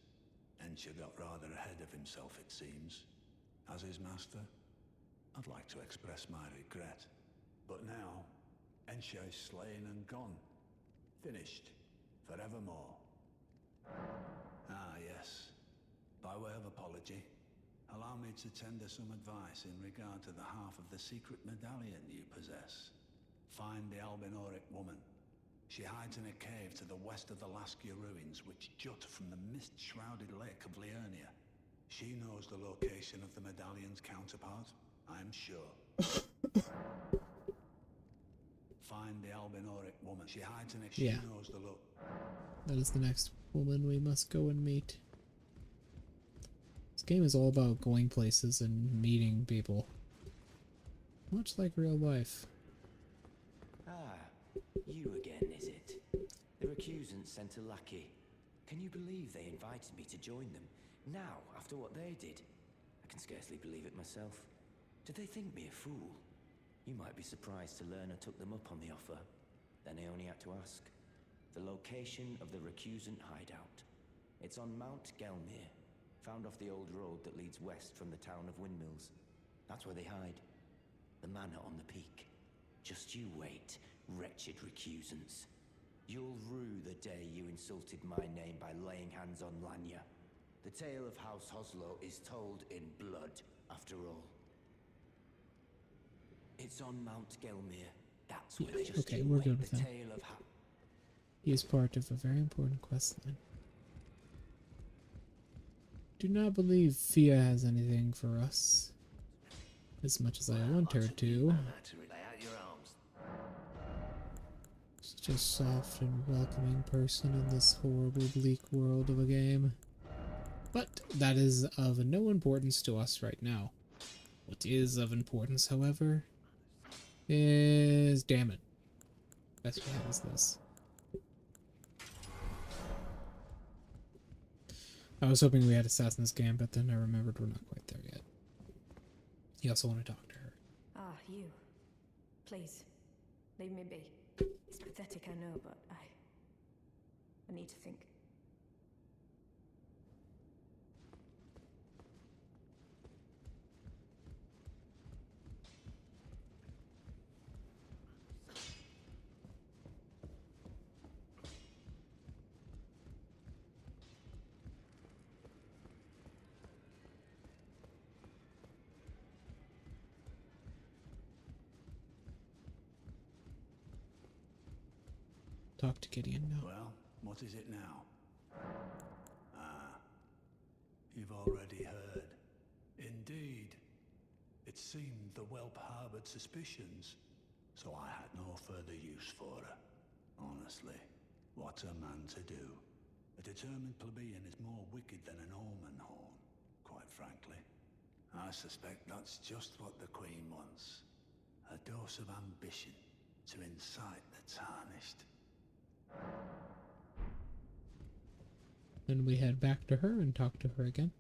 Ensha got rather ahead of himself, it seems. As his master, I'd like to express my regret. But now, Ensha is slain and gone. Finished. Forevermore. Ah, yes. By way of apology, allow me to tender some advice in regard to the half of the secret medallion you possess. Find the Albinoric woman. She hides in a cave to the west of the Laskia ruins, which jut from the mist-shrouded lake of Liurnia. She knows the location of the medallion's counterpart, I'm sure. Find the Albinoric woman. She hides in a... She knows the look. That is the next woman we must go and meet. This game is all about going places and meeting people. Much like real life. Ah, you again, is it? The recusants sent a lackey. Can you believe they invited me to join them? Now, after what they did? I can scarcely believe it myself. Did they think me a fool? You might be surprised to learn I took them up on the offer. Then I only had to ask. The location of the recusant hideout. It's on Mount Gelmir, found off the old road that leads west from the town of Windmills. That's where they hide. The manor on the peak. Just you wait, wretched recusants. You'll rue the day you insulted my name by laying hands on Lanya. The tale of House Hoslo is told in blood, after all. It's on Mount Gelmir. That's where they just okay, we're good with the that. tale of He is part of a very important quest line. Do not believe Fia has anything for us. As much as I want her to. Such a soft and welcoming person in this horrible, bleak world of a game. But that is of no importance to us right now. What is of importance, however, is... damn it. Best we have is this. I was hoping we had Assassin's Camp, but then I remembered we're not quite there yet. You also want to talk to her. Ah, you. Please, leave me be. It's pathetic, I know, but I need to think. talk to Gideon now. Well, what is it now? Ah, you've already heard. Indeed. It seemed the whelp harbored suspicions, so I had no further use for her. Honestly, what's a man to do? A determined plebeian is more wicked than an omen horn, quite frankly. I suspect that's just what the Queen wants. A dose of ambition to incite the tarnished. Then we head back to her and talk to her again.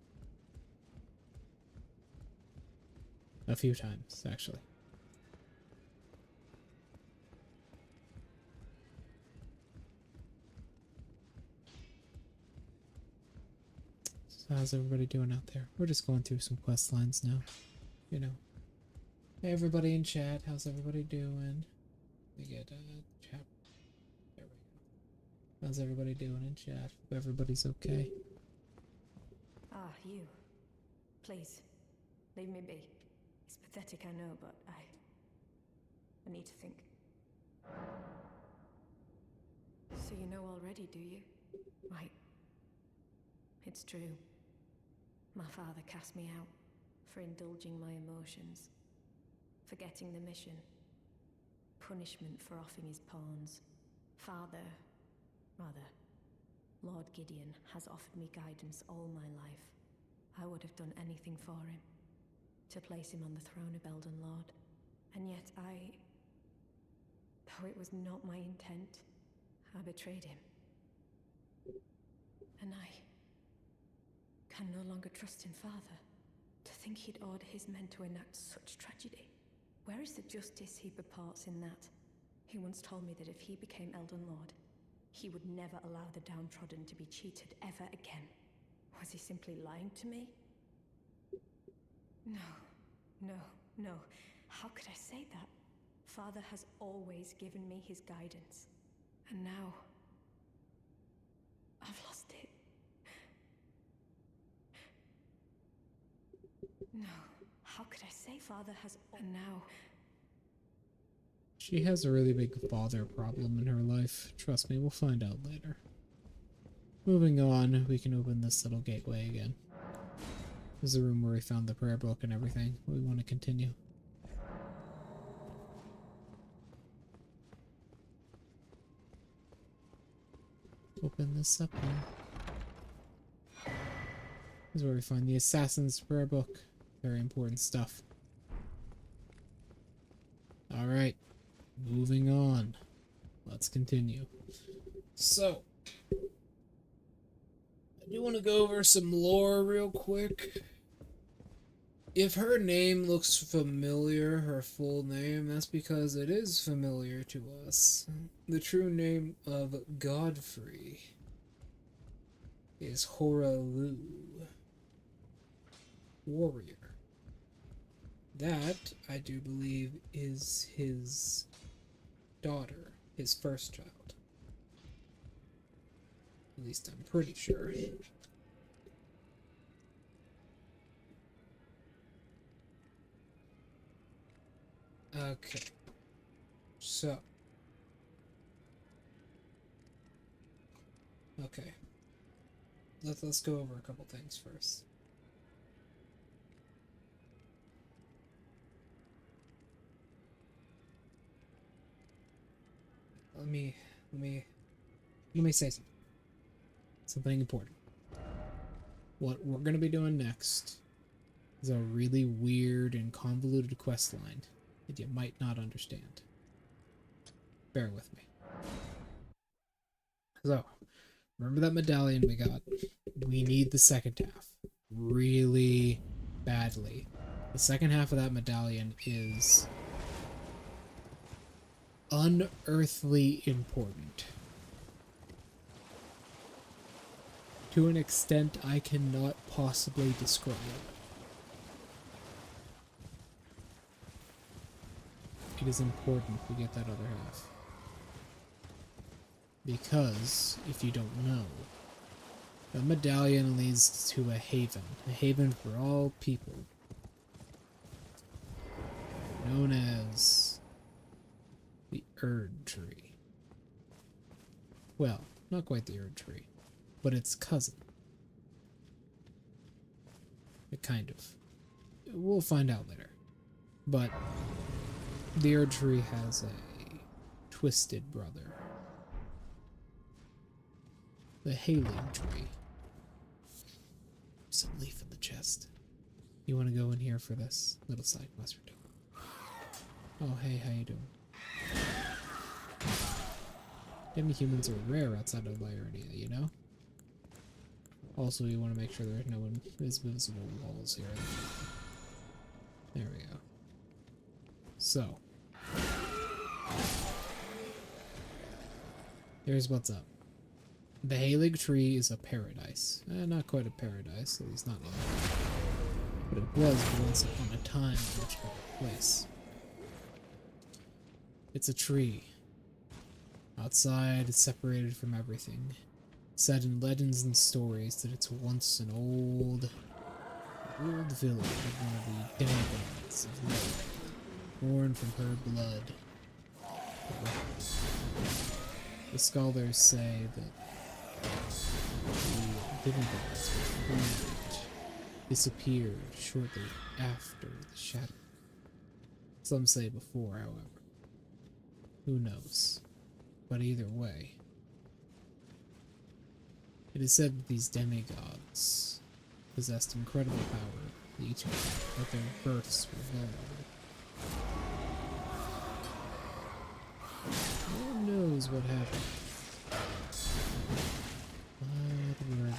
A few times, actually. So how's everybody doing out there? We're just going through some quest lines now. You know. Hey everybody in chat, how's everybody doing? We get chat. There we go. How's everybody doing in chat? Hope everybody's okay. Ah, you. Please, leave me be. It's pathetic, I know, but I need to think. So you know already, do you? Right. It's true. My father cast me out for indulging my emotions, forgetting the mission, punishment for offing his pawns. Lord Gideon has offered me guidance all my life. I would have done anything for him, to place him on the throne of Elden Lord. And yet though it was not my intent, I betrayed him. And I can no longer trust in Father. To think he'd order his men to enact such tragedy. Where is the justice he purports in that? He once told me that if he became Elden Lord, he would never allow the downtrodden to be cheated ever again. Was he simply lying to me? No. How could I say that? Father has always given me his guidance. And now, I've lost it. No. How could I say Father has... And now... She has a really big father problem in her life. Trust me, we'll find out later. Moving on, we can open this little gateway again. This is the room where we found the prayer book and everything. We want to continue. Open this up now. This is where we find the Assassin's Prayer Book. Very important stuff. Alright. Moving on. Let's continue. So, I do want to go over some lore real quick. If her name looks familiar, her full name, that's because it is familiar to us. The true name of Godfrey is Horalu, warrior. That, I do believe, is his daughter, his first child. At least I'm pretty sure. Okay. So. Okay. Let's go over a couple things first. Let me say something important. What we're gonna be doing next is a really weird and convoluted quest line that you might not understand. Bear with me. So, remember that medallion we got? We need the second half really badly. The second half of that medallion is unearthly important. To an extent I cannot possibly describe. It is important we get that other half. Because, if you don't know, the medallion leads to a haven for all people, known as the Erd Tree. Well, not quite the Erd tree, but its cousin. It kind of. We'll find out later. But the Erd tree has a twisted brother. The Haling tree. Some leaf in the chest. You want to go in here for this little side quest we're doing? Oh, hey, how you doing? Demi-humans are rare outside of Lyurnia, you know? Also, you want to make sure there are no invisible walls here. There we go. So. Here's what's up. The Halig tree is a paradise. Not quite a paradise, at least not yet. But it was once upon a time a much better place. It's a tree. Outside, it's separated from everything. Said in legends and stories that it's once an old village of one of the demigods of light, born from her blood. The scholars say that the demigods were formed, disappeared shortly after the shadow. Some say before, however. Who knows? But either way, it is said that these demigods possessed incredible power, each but their births were vulnerable. No one knows what happened. But we're going.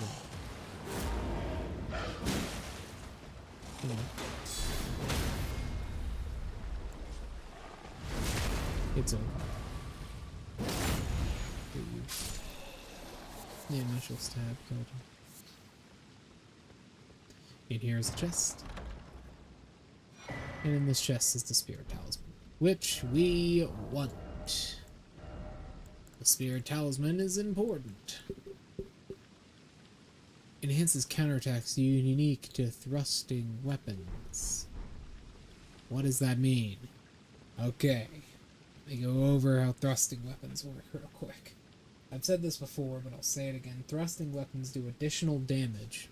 Come on. It's over. The initial stab killed him. In here is a chest. And in this chest is the spirit talisman, which we want. The spirit talisman is important. Enhances counterattacks unique to thrusting weapons. What does that mean? Okay. Let me go over how thrusting weapons work real quick. I've said this before, but I'll say it again. Thrusting weapons do additional damage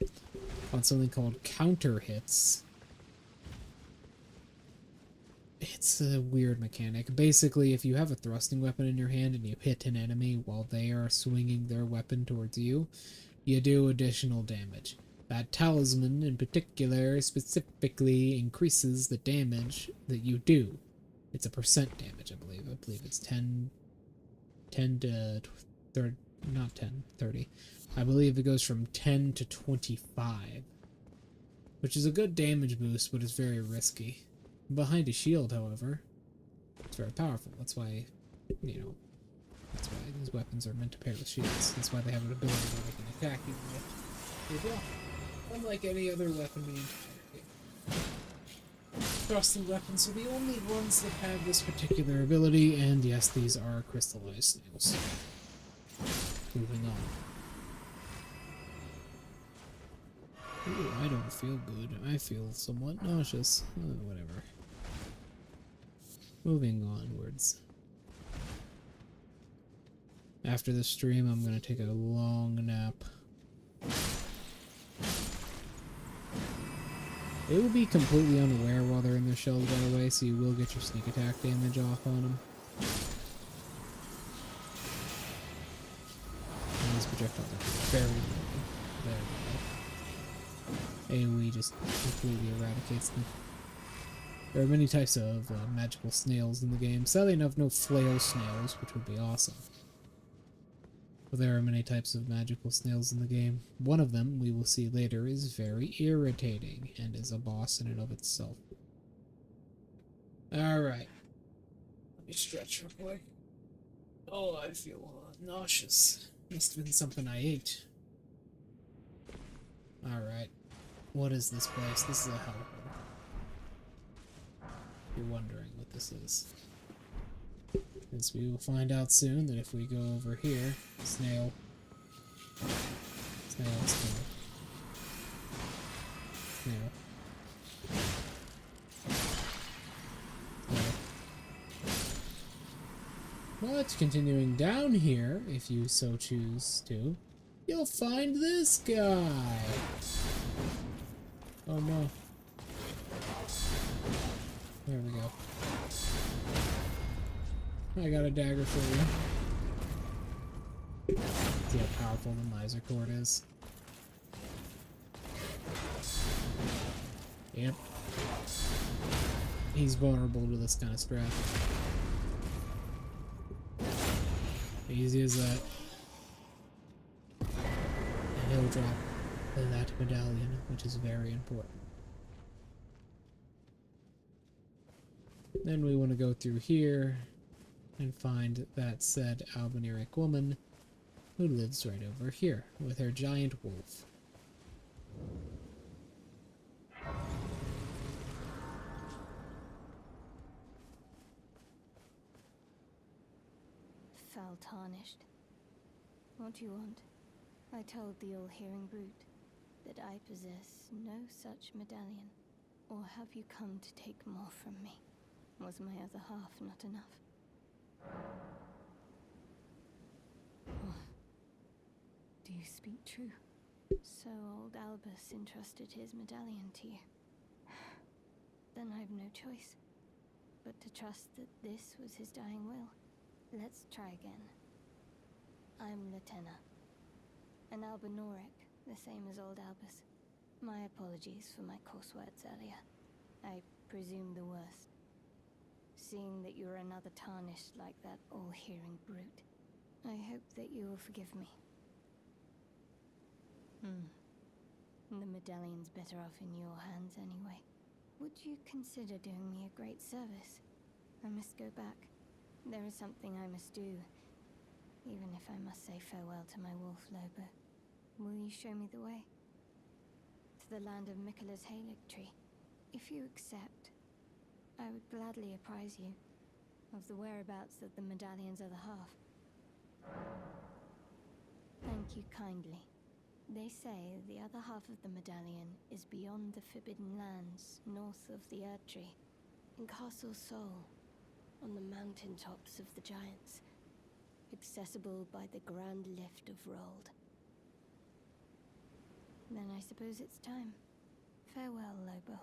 on something called counter hits. It's a weird mechanic. Basically, if you have a thrusting weapon in your hand and you hit an enemy while they are swinging their weapon towards you, you do additional damage. That talisman, in particular, specifically increases the damage that you do. It's a percent damage, I believe. I believe it's 10 to 30, not 10, 30. I believe it goes from 10 to 25, which is a good damage boost, but it's very risky. Behind a shield, however, it's very powerful. That's why, you know, that's why these weapons are meant to pair with shields. That's why they have an ability where they can attack you with your block. Unlike any other weapon being targeted. Thrusting weapons are the only ones that have this particular ability, and yes, these are crystallized snails. Moving on. Ooh, I don't feel good. I feel somewhat nauseous. Whatever. Moving onwards. After the stream, I'm gonna take a long nap. They will be completely unaware while they're in their shells, by the way, so you will get your sneak attack damage off on them. And these projectiles are very low. Very low. AoE just completely eradicates them. There are many types of magical snails in the game. Sadly enough, no flail snails, which would be awesome. But there are many types of magical snails in the game. One of them, we will see later, is very irritating and is a boss in and of itself. Alright. Let me stretch real quick. Oh, I feel nauseous. Must have been something I ate. Alright. What is this place? This is a hellhole. You're wondering what this is. Since we will find out soon that if we go over here, snail, snail, snail, snail, snail. But continuing down here, if you so choose to, you'll find this guy. Oh no. There we go. I got a dagger for you. See how powerful the miser cord is. Yep. He's vulnerable to this kind of strat. Easy as that. And he'll drop that medallion, which is very important. Then we want to go through here and find that said Albineric woman who lives right over here with her giant wolf. Foul tarnished. What do you want? I told the all-hearing brute that I possess no such medallion. Or have you come to take more from me? Was my other half not enough? Oh. Do you speak true? So old Albus entrusted his medallion to you. Then I've no choice but to trust that this was his dying will. Let's try again. I'm Latenna, an Albinoric, the same as old Albus. My apologies for my coarse words earlier. I presume the worst. Seeing that you're another tarnished like that all-hearing brute, I hope that you will forgive me. The medallion's better off in your hands anyway. Would you consider doing me a great service? I must go back. There is something I must do, even if I must say farewell to my wolf Lobo. Will you show me the way? To the land of Miquella's Halig tree. If you accept, I would gladly apprise you of the whereabouts of the medallion's other half. Thank you kindly. They say the other half of the medallion is beyond the Forbidden Lands, north of the Erdtree, in Castle Sol, on the mountain tops of the Giants, accessible by the Grand Lift of Rold. Then I suppose it's time. Farewell, Lobo.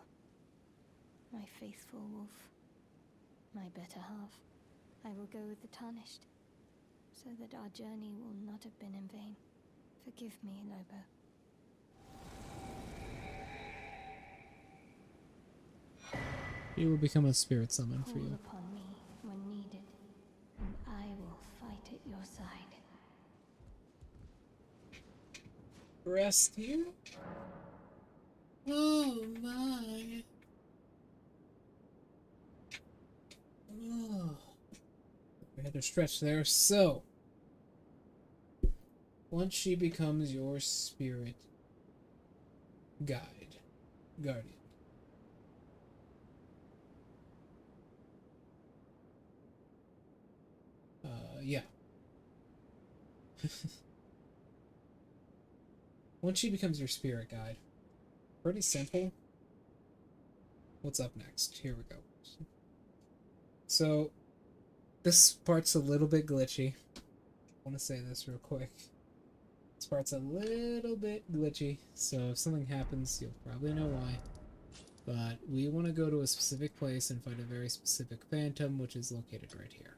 My faithful wolf. My better half. I will go with the Tarnished, so that our journey will not have been in vain. Forgive me, Lobo. He will become a spirit summon for Call you. upon me when needed, and I will fight at your side. Rest you? Oh my. Oh. We had to stretch there. So, once she becomes your spirit guide, guardian, yeah. Once she becomes your spirit guide, pretty simple. What's up next? Here we go. So, this part's a little bit glitchy. I want to say this real quick. This part's a little bit glitchy, so if something happens, you'll probably know why. But we want to go to a specific place and fight a very specific phantom, which is located right here.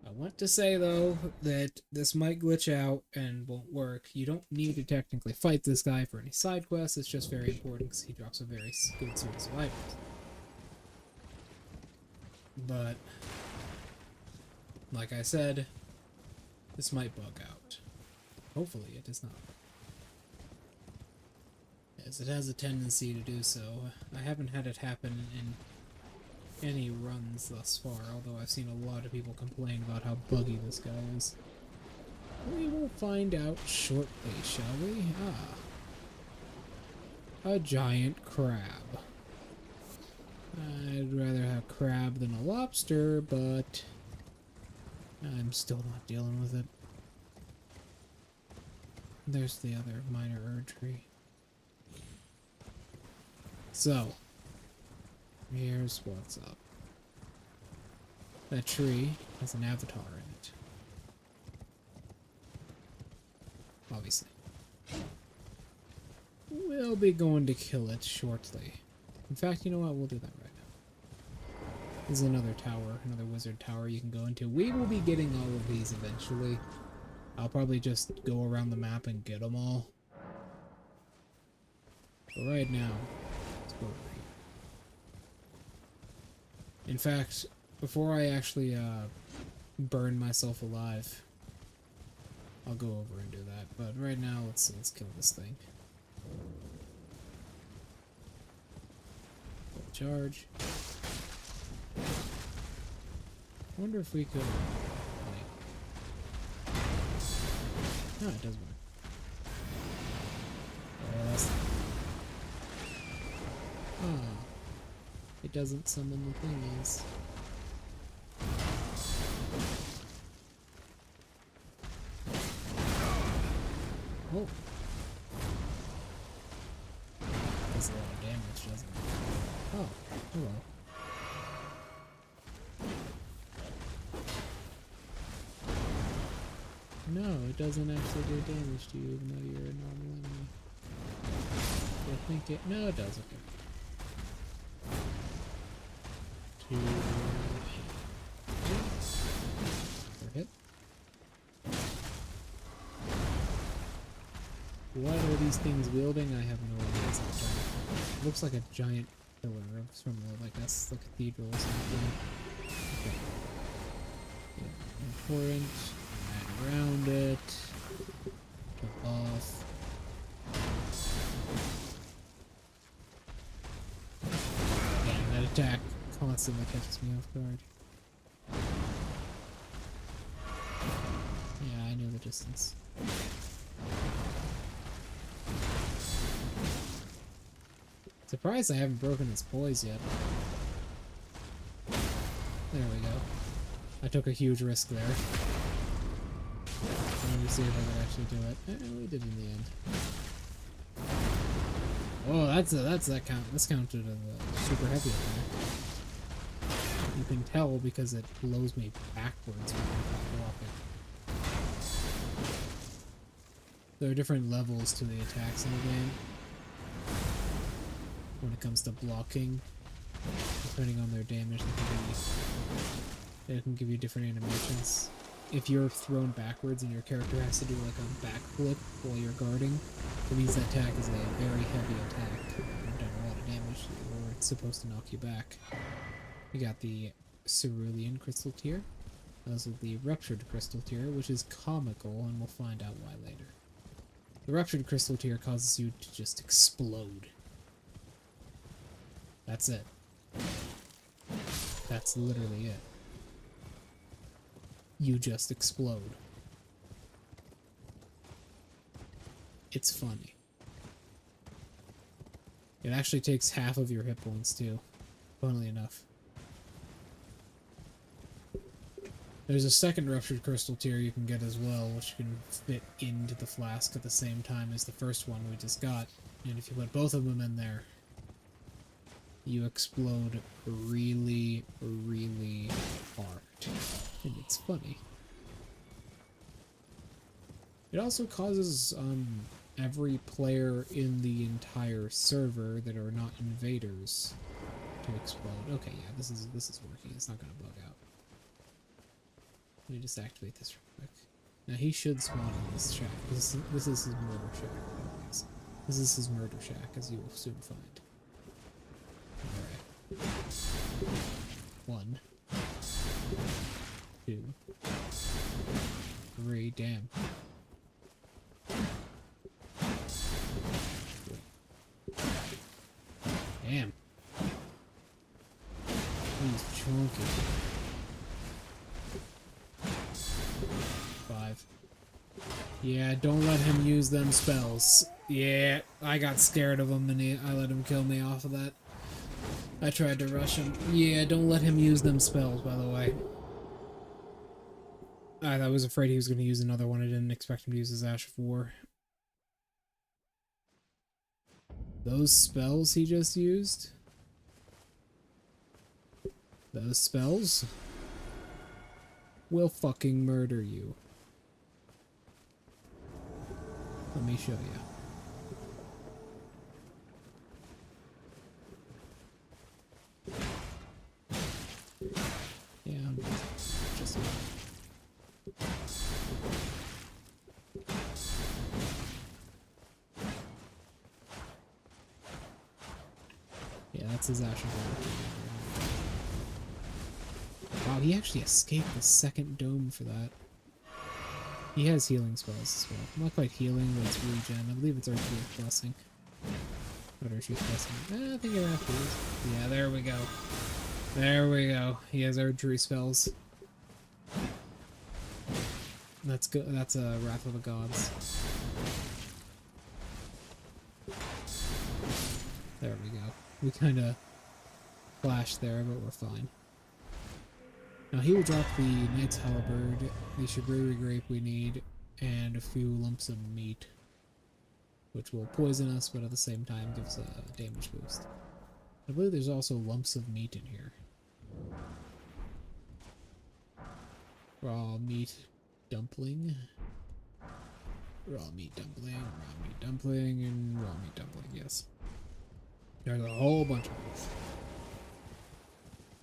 I want to say, though, that this might glitch out and won't work. You don't need to technically fight this guy for any side quests. It's just very important because he drops a very good series of items. But, like I said, this might bug out. Hopefully it does not. As it has a tendency to do so. I haven't had it happen in any runs thus far, although I've seen a lot of people complain about how buggy this guy is. We will find out shortly, shall we? A giant crab. I'd rather have crab than a lobster, but I'm still not dealing with it. There's the other minor Erdtree. So, here's what's up. That tree has an avatar in it. Obviously. We'll be going to kill it shortly. In fact, you know what? We'll do that right now. This is another tower, another wizard tower you can go into. We will be getting all of these eventually. I'll probably just go around the map and get them all. But right now, let's go over here. In fact, before I actually burn myself alive, I'll go over and do that. But right now, let's kill this thing. Full charge. I wonder if we could. Like, no, it does work. That's it doesn't summon the thingies. Oh. Does a lot of damage, doesn't it? Oh, hello. No, it doesn't actually do damage to you even though you're a normal enemy. I think it... No, it does, okay. Hit. What are these things wielding? I have no idea. It's like giant. It looks like a giant pillar from like that's the cathedral or something. Okay. Yeah, important. Right around it. Jump off. Yeah, that attack constantly catches me off guard. Yeah, I know the distance. Surprised I haven't broken its poise yet. There we go. I took a huge risk there. Let me see if I can actually do it. We did in the end. Oh, that's counted as a super heavy attack. You can tell because it blows me backwards when I block it. There are different levels to the attacks in the game when it comes to blocking, depending on their damage. They can give you different animations. If you're thrown backwards and your character has to do like a backflip while you're guarding, it means that attack is a very heavy attack. You've done a lot of damage, or it's supposed to knock you back. We got the cerulean crystal tier. Also the ruptured crystal tier, which is comical, and we'll find out why later. The ruptured crystal tier causes you to just explode. That's it. That's literally it. You just explode. It's funny. It actually takes half of your hit points too, funnily enough. There's a second ruptured crystal tier you can get as well, which can fit into the flask at the same time as the first one we just got. And if you put both of them in there, you explode really, really hard. And it's funny. It also causes every player in the entire server that are not invaders to explode. Okay, yeah, this is working. It's not gonna bug out. Let me just activate this real quick. Now he should spawn in this shack. This is his murder shack. Anyways. This is his murder shack, as you will soon find. Alright. 1, 2, 3, damn. Damn. He's chunky. 5. Yeah, don't let him use them spells. Yeah, I got scared of him and I let him kill me off of that. I tried to rush him. Yeah, don't let him use them spells, by the way. I was afraid he was going to use another one. I didn't expect him to use his Ash of War. Those spells he just used? Those spells? will fucking murder you. Let me show you. Yeah, just... Yeah, that's his actual... Wow, he actually escaped the second dome for that. He has healing spells as well. Not quite healing, but it's regen. I believe it's Earth's Blessing. What Earth's Blessing? I think it actually is. Yeah, there we go. There we go. He has archery spells. That's good. That's a Wrath of the Gods. There we go. We kind of clashed there, but we're fine. Now he will drop the Knight's Halberd, the Shibriri Grape we need, and a few lumps of meat, which will poison us, but at the same time gives a damage boost. I believe there's also lumps of meat in here. Raw meat dumpling. Raw meat dumpling, raw meat dumpling, and raw meat dumpling, yes. There's a whole bunch of them.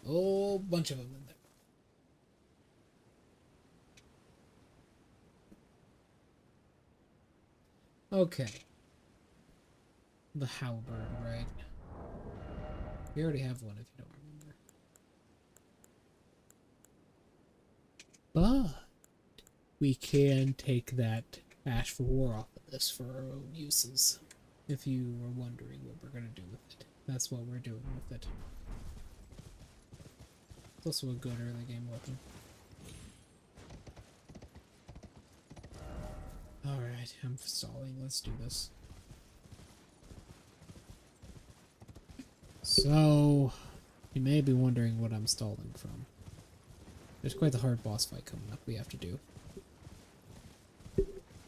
Whole bunch of them in there. Okay. The halberd, right? We already have one if you don't remember. But we can take that Ash for War off of this for our own uses. If you were wondering what we're gonna do with it. That's what we're doing with it. It's also a good early game weapon. Alright, I'm stalling. Let's do this. So, you may be wondering what I'm stalling from. There's quite the hard boss fight coming up we have to do.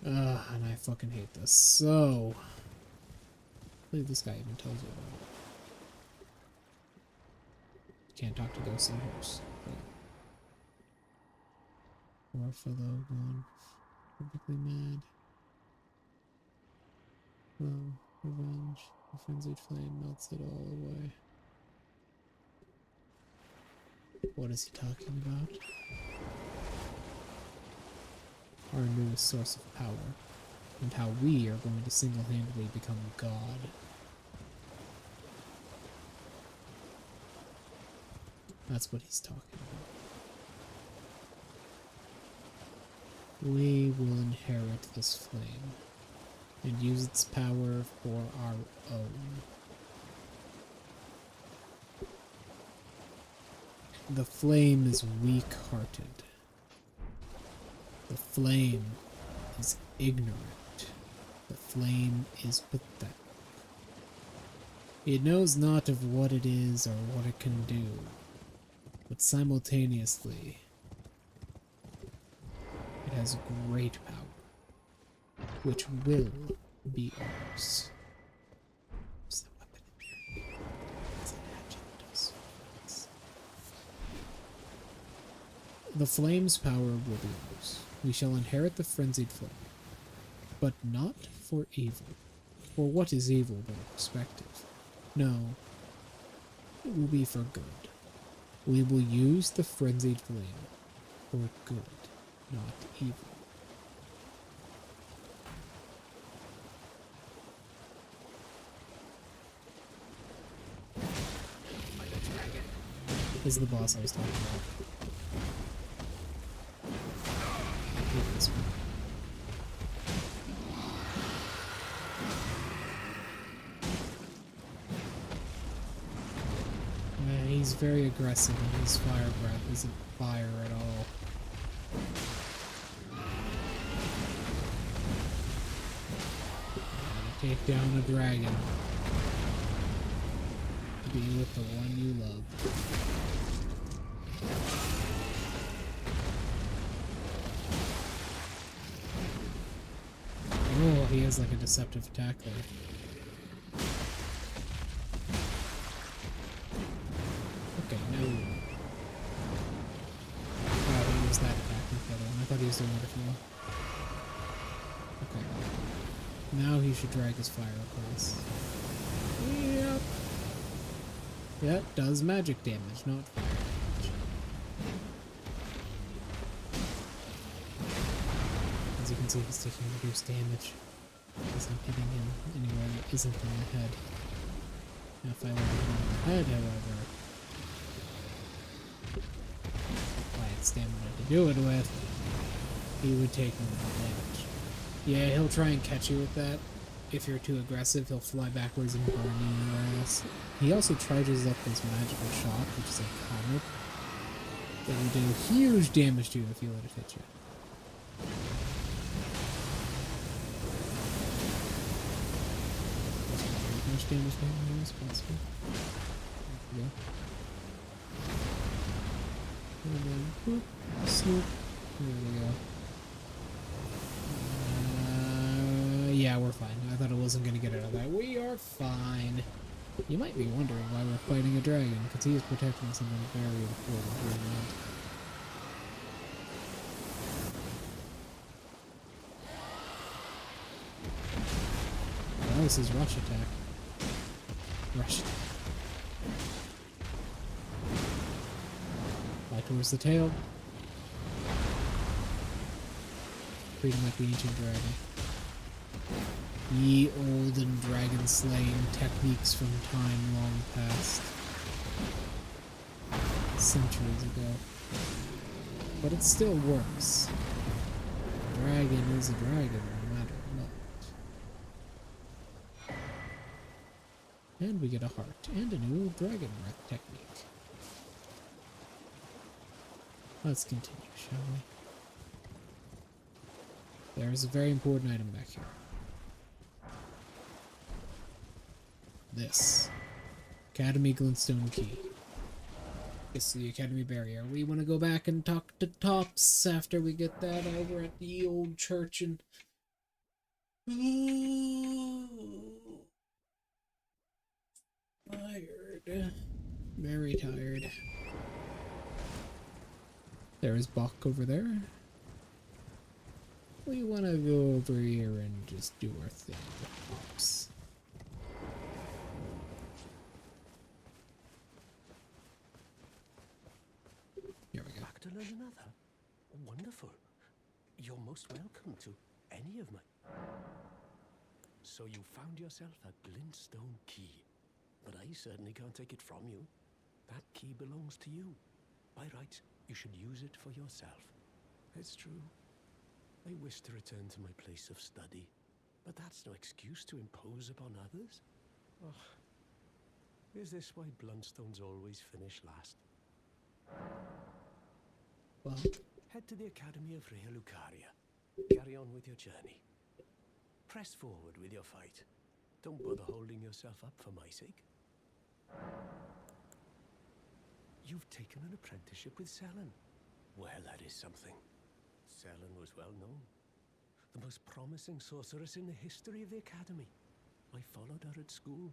And I fucking hate this. So, I believe this guy even tells you about it. Can't talk to ghosts and horse. Poor fellow gone perfectly mad. Well, revenge. The frenzied flame melts it all away. What is he talking about? Our newest source of power, and how we are going to single-handedly become God. That's what he's talking about. We will inherit this flame, and use its power for our own. The flame is weak-hearted. The flame is ignorant. The flame is pathetic. It knows not of what it is or what it can do, but simultaneously, it has great power, which will be ours. What's the weapon in there? It's an adjunct. The flame's power will be ours. We shall inherit the frenzied flame, but not for evil. For what is evil but a perspective? No, it will be for good. We will use the frenzied flame for good, not evil. This is the boss I was talking about. This one. He's very aggressive and his fire breath isn't fire at all. Take down a dragon. Be with the one you love. Oh, he has like a deceptive attack there. Okay, now we he used that attack. was the waterfall. Okay. Now he should drag his fire across. Yep. Yeah, it does magic damage, not fire damage. As you can see, he's taking reduced damage because I'm hitting him anywhere that isn't in the head. Now if I let him in the head, however, if I had stamina to do it with, he would take more damage. Yeah, he'll try and catch you with that. If you're too aggressive, he'll fly backwards and burn you in your ass. He also charges up this magical shock, which is a comet, that will do huge damage to you if you let it hit you. As much damage to him as possible. There we go. And then, whoop, swoop. There we go. Yeah, we're fine. I thought it wasn't going to get out of that. We are fine. You might be wondering why we're fighting a dragon, because he is protecting something very important here now. That was his rush attack. Rush attack. Fly towards the tail. Treating like the ancient dragon. Ye olden dragon slaying techniques from time long past. Centuries ago. But it still works. A dragon is a dragon, no matter what. And we get a heart, and a new dragon breath technique. Let's continue, shall we? There's a very important item back here. This. Academy Glintstone Key. It's the Academy barrier. We want to go back and talk to Tops after we get that over at the old church and... Tired. Very tired. There is Bach over there. We want to go over here and just do our thing with Tops. Here we go. Back to learn another? Wonderful. You're most welcome to any of my... So you found yourself a glintstone key, but I certainly can't take it from you. That key belongs to you. By rights, you should use it for yourself. It's true. I wish to return to my place of study, but that's no excuse to impose upon others. Oh, is this why Bluntstones always finish last? Well, Head to the Academy of Rea Lucaria. Carry on with your journey. Press forward with your fight. Don't bother holding yourself up for my sake. You've taken an apprenticeship with Selen. Well, that is something. Selen was well known. The most promising sorceress in the history of the Academy. I followed her at school.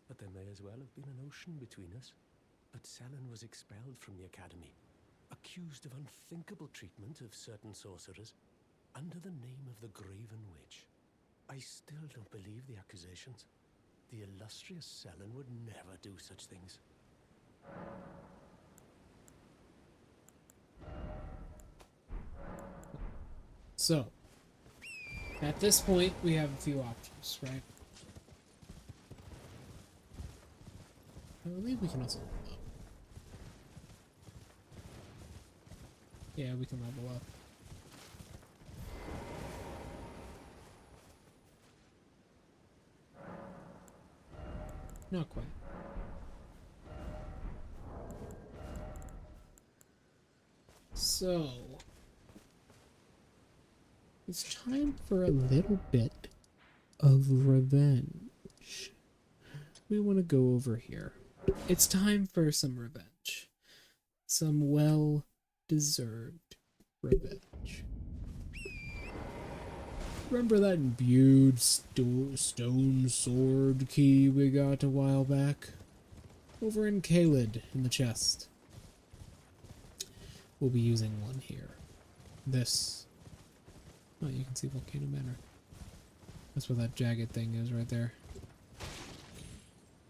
But there may as well have been an ocean between us. But Selen was expelled from the Academy, accused of unthinkable treatment of certain sorcerers, under the name of the Graven Witch. I still don't believe the accusations. The illustrious Selen would never do such things. so, at this point, we have a few options, right? I believe we can also level up. Yeah, we can level up. Not quite. So, it's time for a little bit of revenge. We want to go over here. It's time for some revenge. Some well-deserved revenge. Remember that imbued stone sword key we got a while back? Over in Caelid, in the chest. We'll be using one here. this. Oh, you can see Volcano Manor. That's what that jagged thing is right there.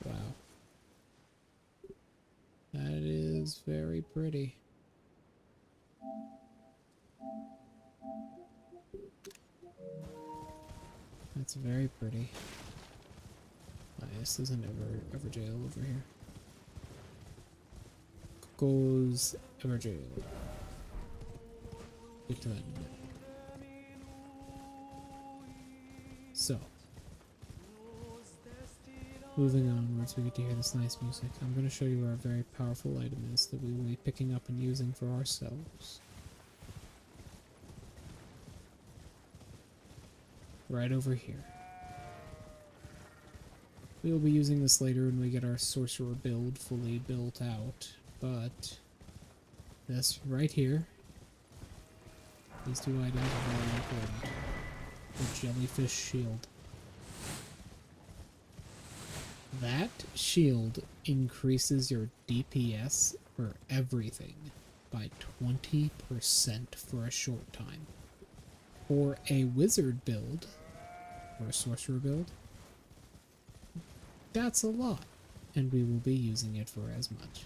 Wow. That is very pretty. That's very pretty. Oh, this is an ever jail over here. Coco's ever jail. Get to that in a minute. So, moving onwards, we get to hear this nice music. I'm going to show you where a very powerful item is that we will be picking up and using for ourselves. Right over here. We will be using this later when we get our sorcerer build fully built out, but this right here, these two items are very important. The jellyfish shield. That shield increases your DPS for everything by 20% for a short time. For a wizard build, or a sorcerer build, that's a lot, and we will be using it for as much.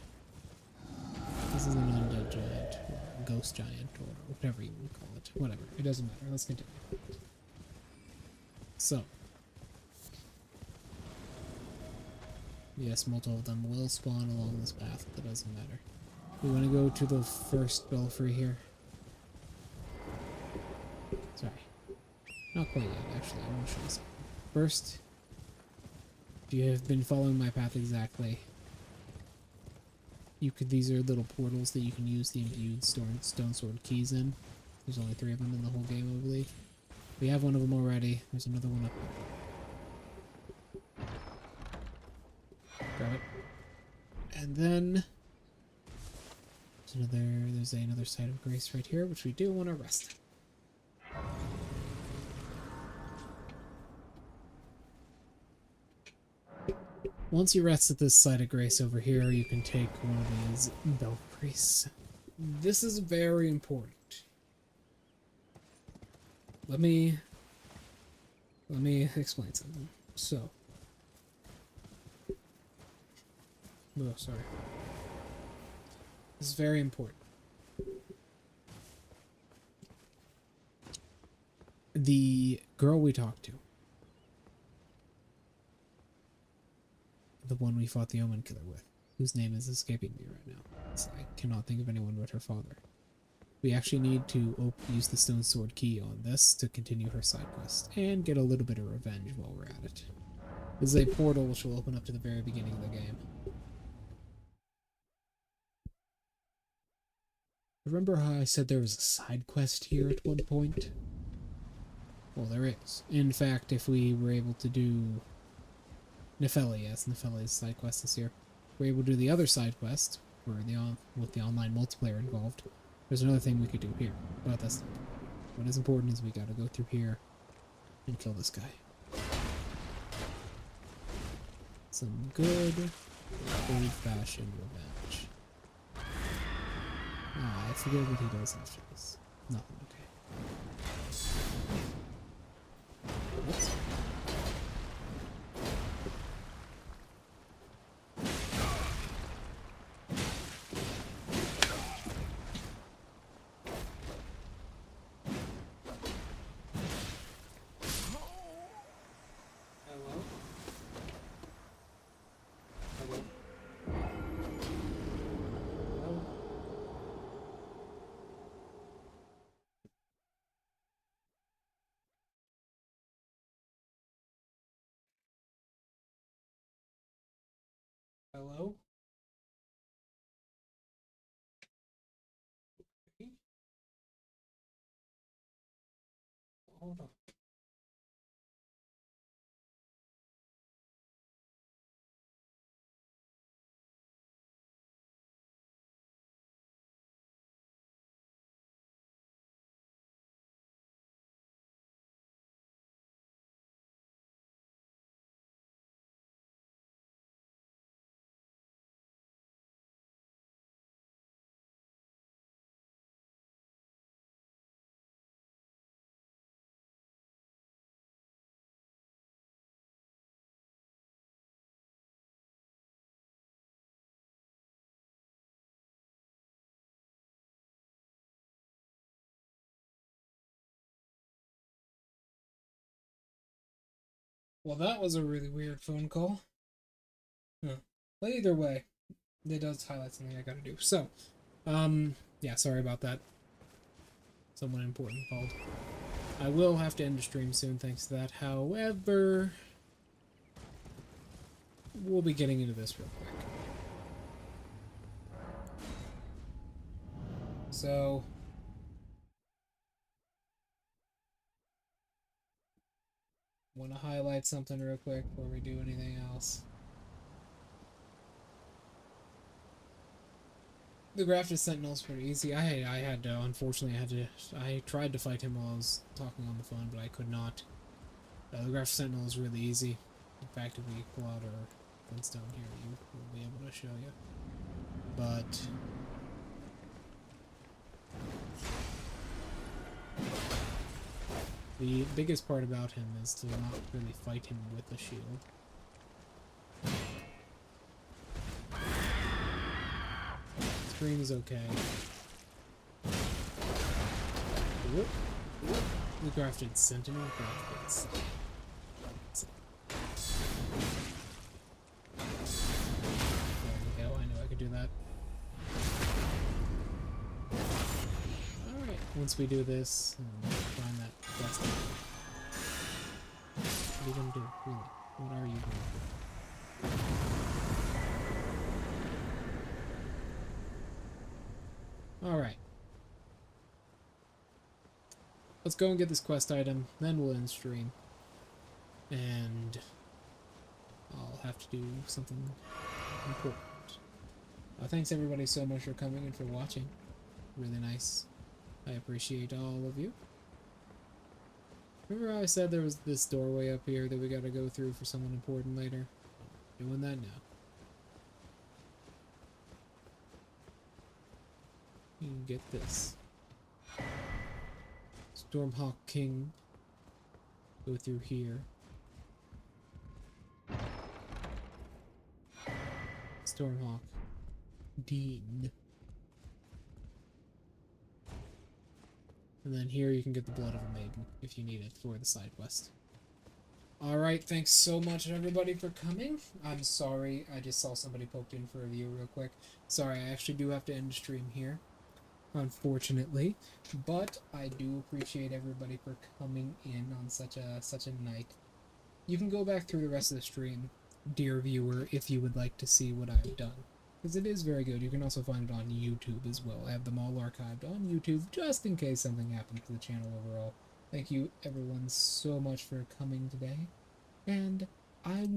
This is an undead giant, or a ghost giant, or whatever you want to call it. Whatever, it doesn't matter. Let's continue. So, yes, multiple of them will spawn along this path, but that doesn't matter. We want to go to the first belfry here. Sorry. Not quite yet, actually. I want to show you something. First, if you have been following my path exactly, these are little portals that you can use the imbued stone sword keys in. There's only 3 of them in the whole game, I believe. We have one of them already. There's another one up here. Grab it. And then there's another site of grace right here, which we do want to rest. Once you rest at this site of grace over here, you can take one of these belfries. This is very important. Let me explain something. So, oh, sorry. This is very important. The girl we talked to, the one we fought the Omen Killer with, whose name is escaping me right now, so I cannot think of anyone but her father. We actually need to use the stone sword key on this to continue her side quest and get a little bit of revenge while we're at it. This is a portal which will open up to the very beginning of the game. Remember how I said there was a side quest here at one point? Well, there is. In fact, if we were able to do Nefeli, yes, Nefeli's side quest this year, we're able to do the other side quest with the online multiplayer involved. There's another thing we could do here, but that's not important. What is important is we gotta go through here and kill this guy. Some good old-fashioned revenge. Ah, I forget what he does after this. Nothing, okay. Whoops. Hello? Okay. Hold on. Well, that was a really weird phone call. Huh. But either way, it does highlight something I gotta do. So, yeah, sorry about that. Someone important called. I will have to end the stream soon thanks to that. However, we'll be getting into this real quick. So, want to highlight something real quick before we do anything else. The Grafted Sentinel's pretty easy. I had to, unfortunately, I tried to fight him while I was talking on the phone, but I could not. The Grafted Sentinel is really easy. In fact, if we pull out our Flintstone here, you will be able to show you. But the biggest part about him is to not really fight him with a shield. Scream is okay. Whoop. The Grafted Sentinel. There we go, I knew I could do that. Alright, once we do this, find that quest. What are you gonna do, really? What are you gonna do? Alright. Let's go and get this quest item, then we'll end stream. And I'll have to do something important. Thanks everybody so much for coming and for watching. Really nice. I appreciate all of you. Remember how I said there was this doorway up here that we gotta go through for someone important later? Doing that now. You can get this. Stormhawk King. Go through here. Stormhawk Dean. And then here you can get the Blood of a Maiden if you need it for the side quest. Alright, thanks so much everybody for coming. I'm sorry, I just saw somebody poked in for a view real quick. Sorry, I actually do have to end the stream here, unfortunately. But I do appreciate everybody for coming in on such a night. You can go back through the rest of the stream, dear viewer, if you would like to see what I've done. Because it is very good. You can also find it on YouTube as well. I have them all archived on YouTube, just in case something happens to the channel overall. Thank you, everyone, so much for coming today. And I will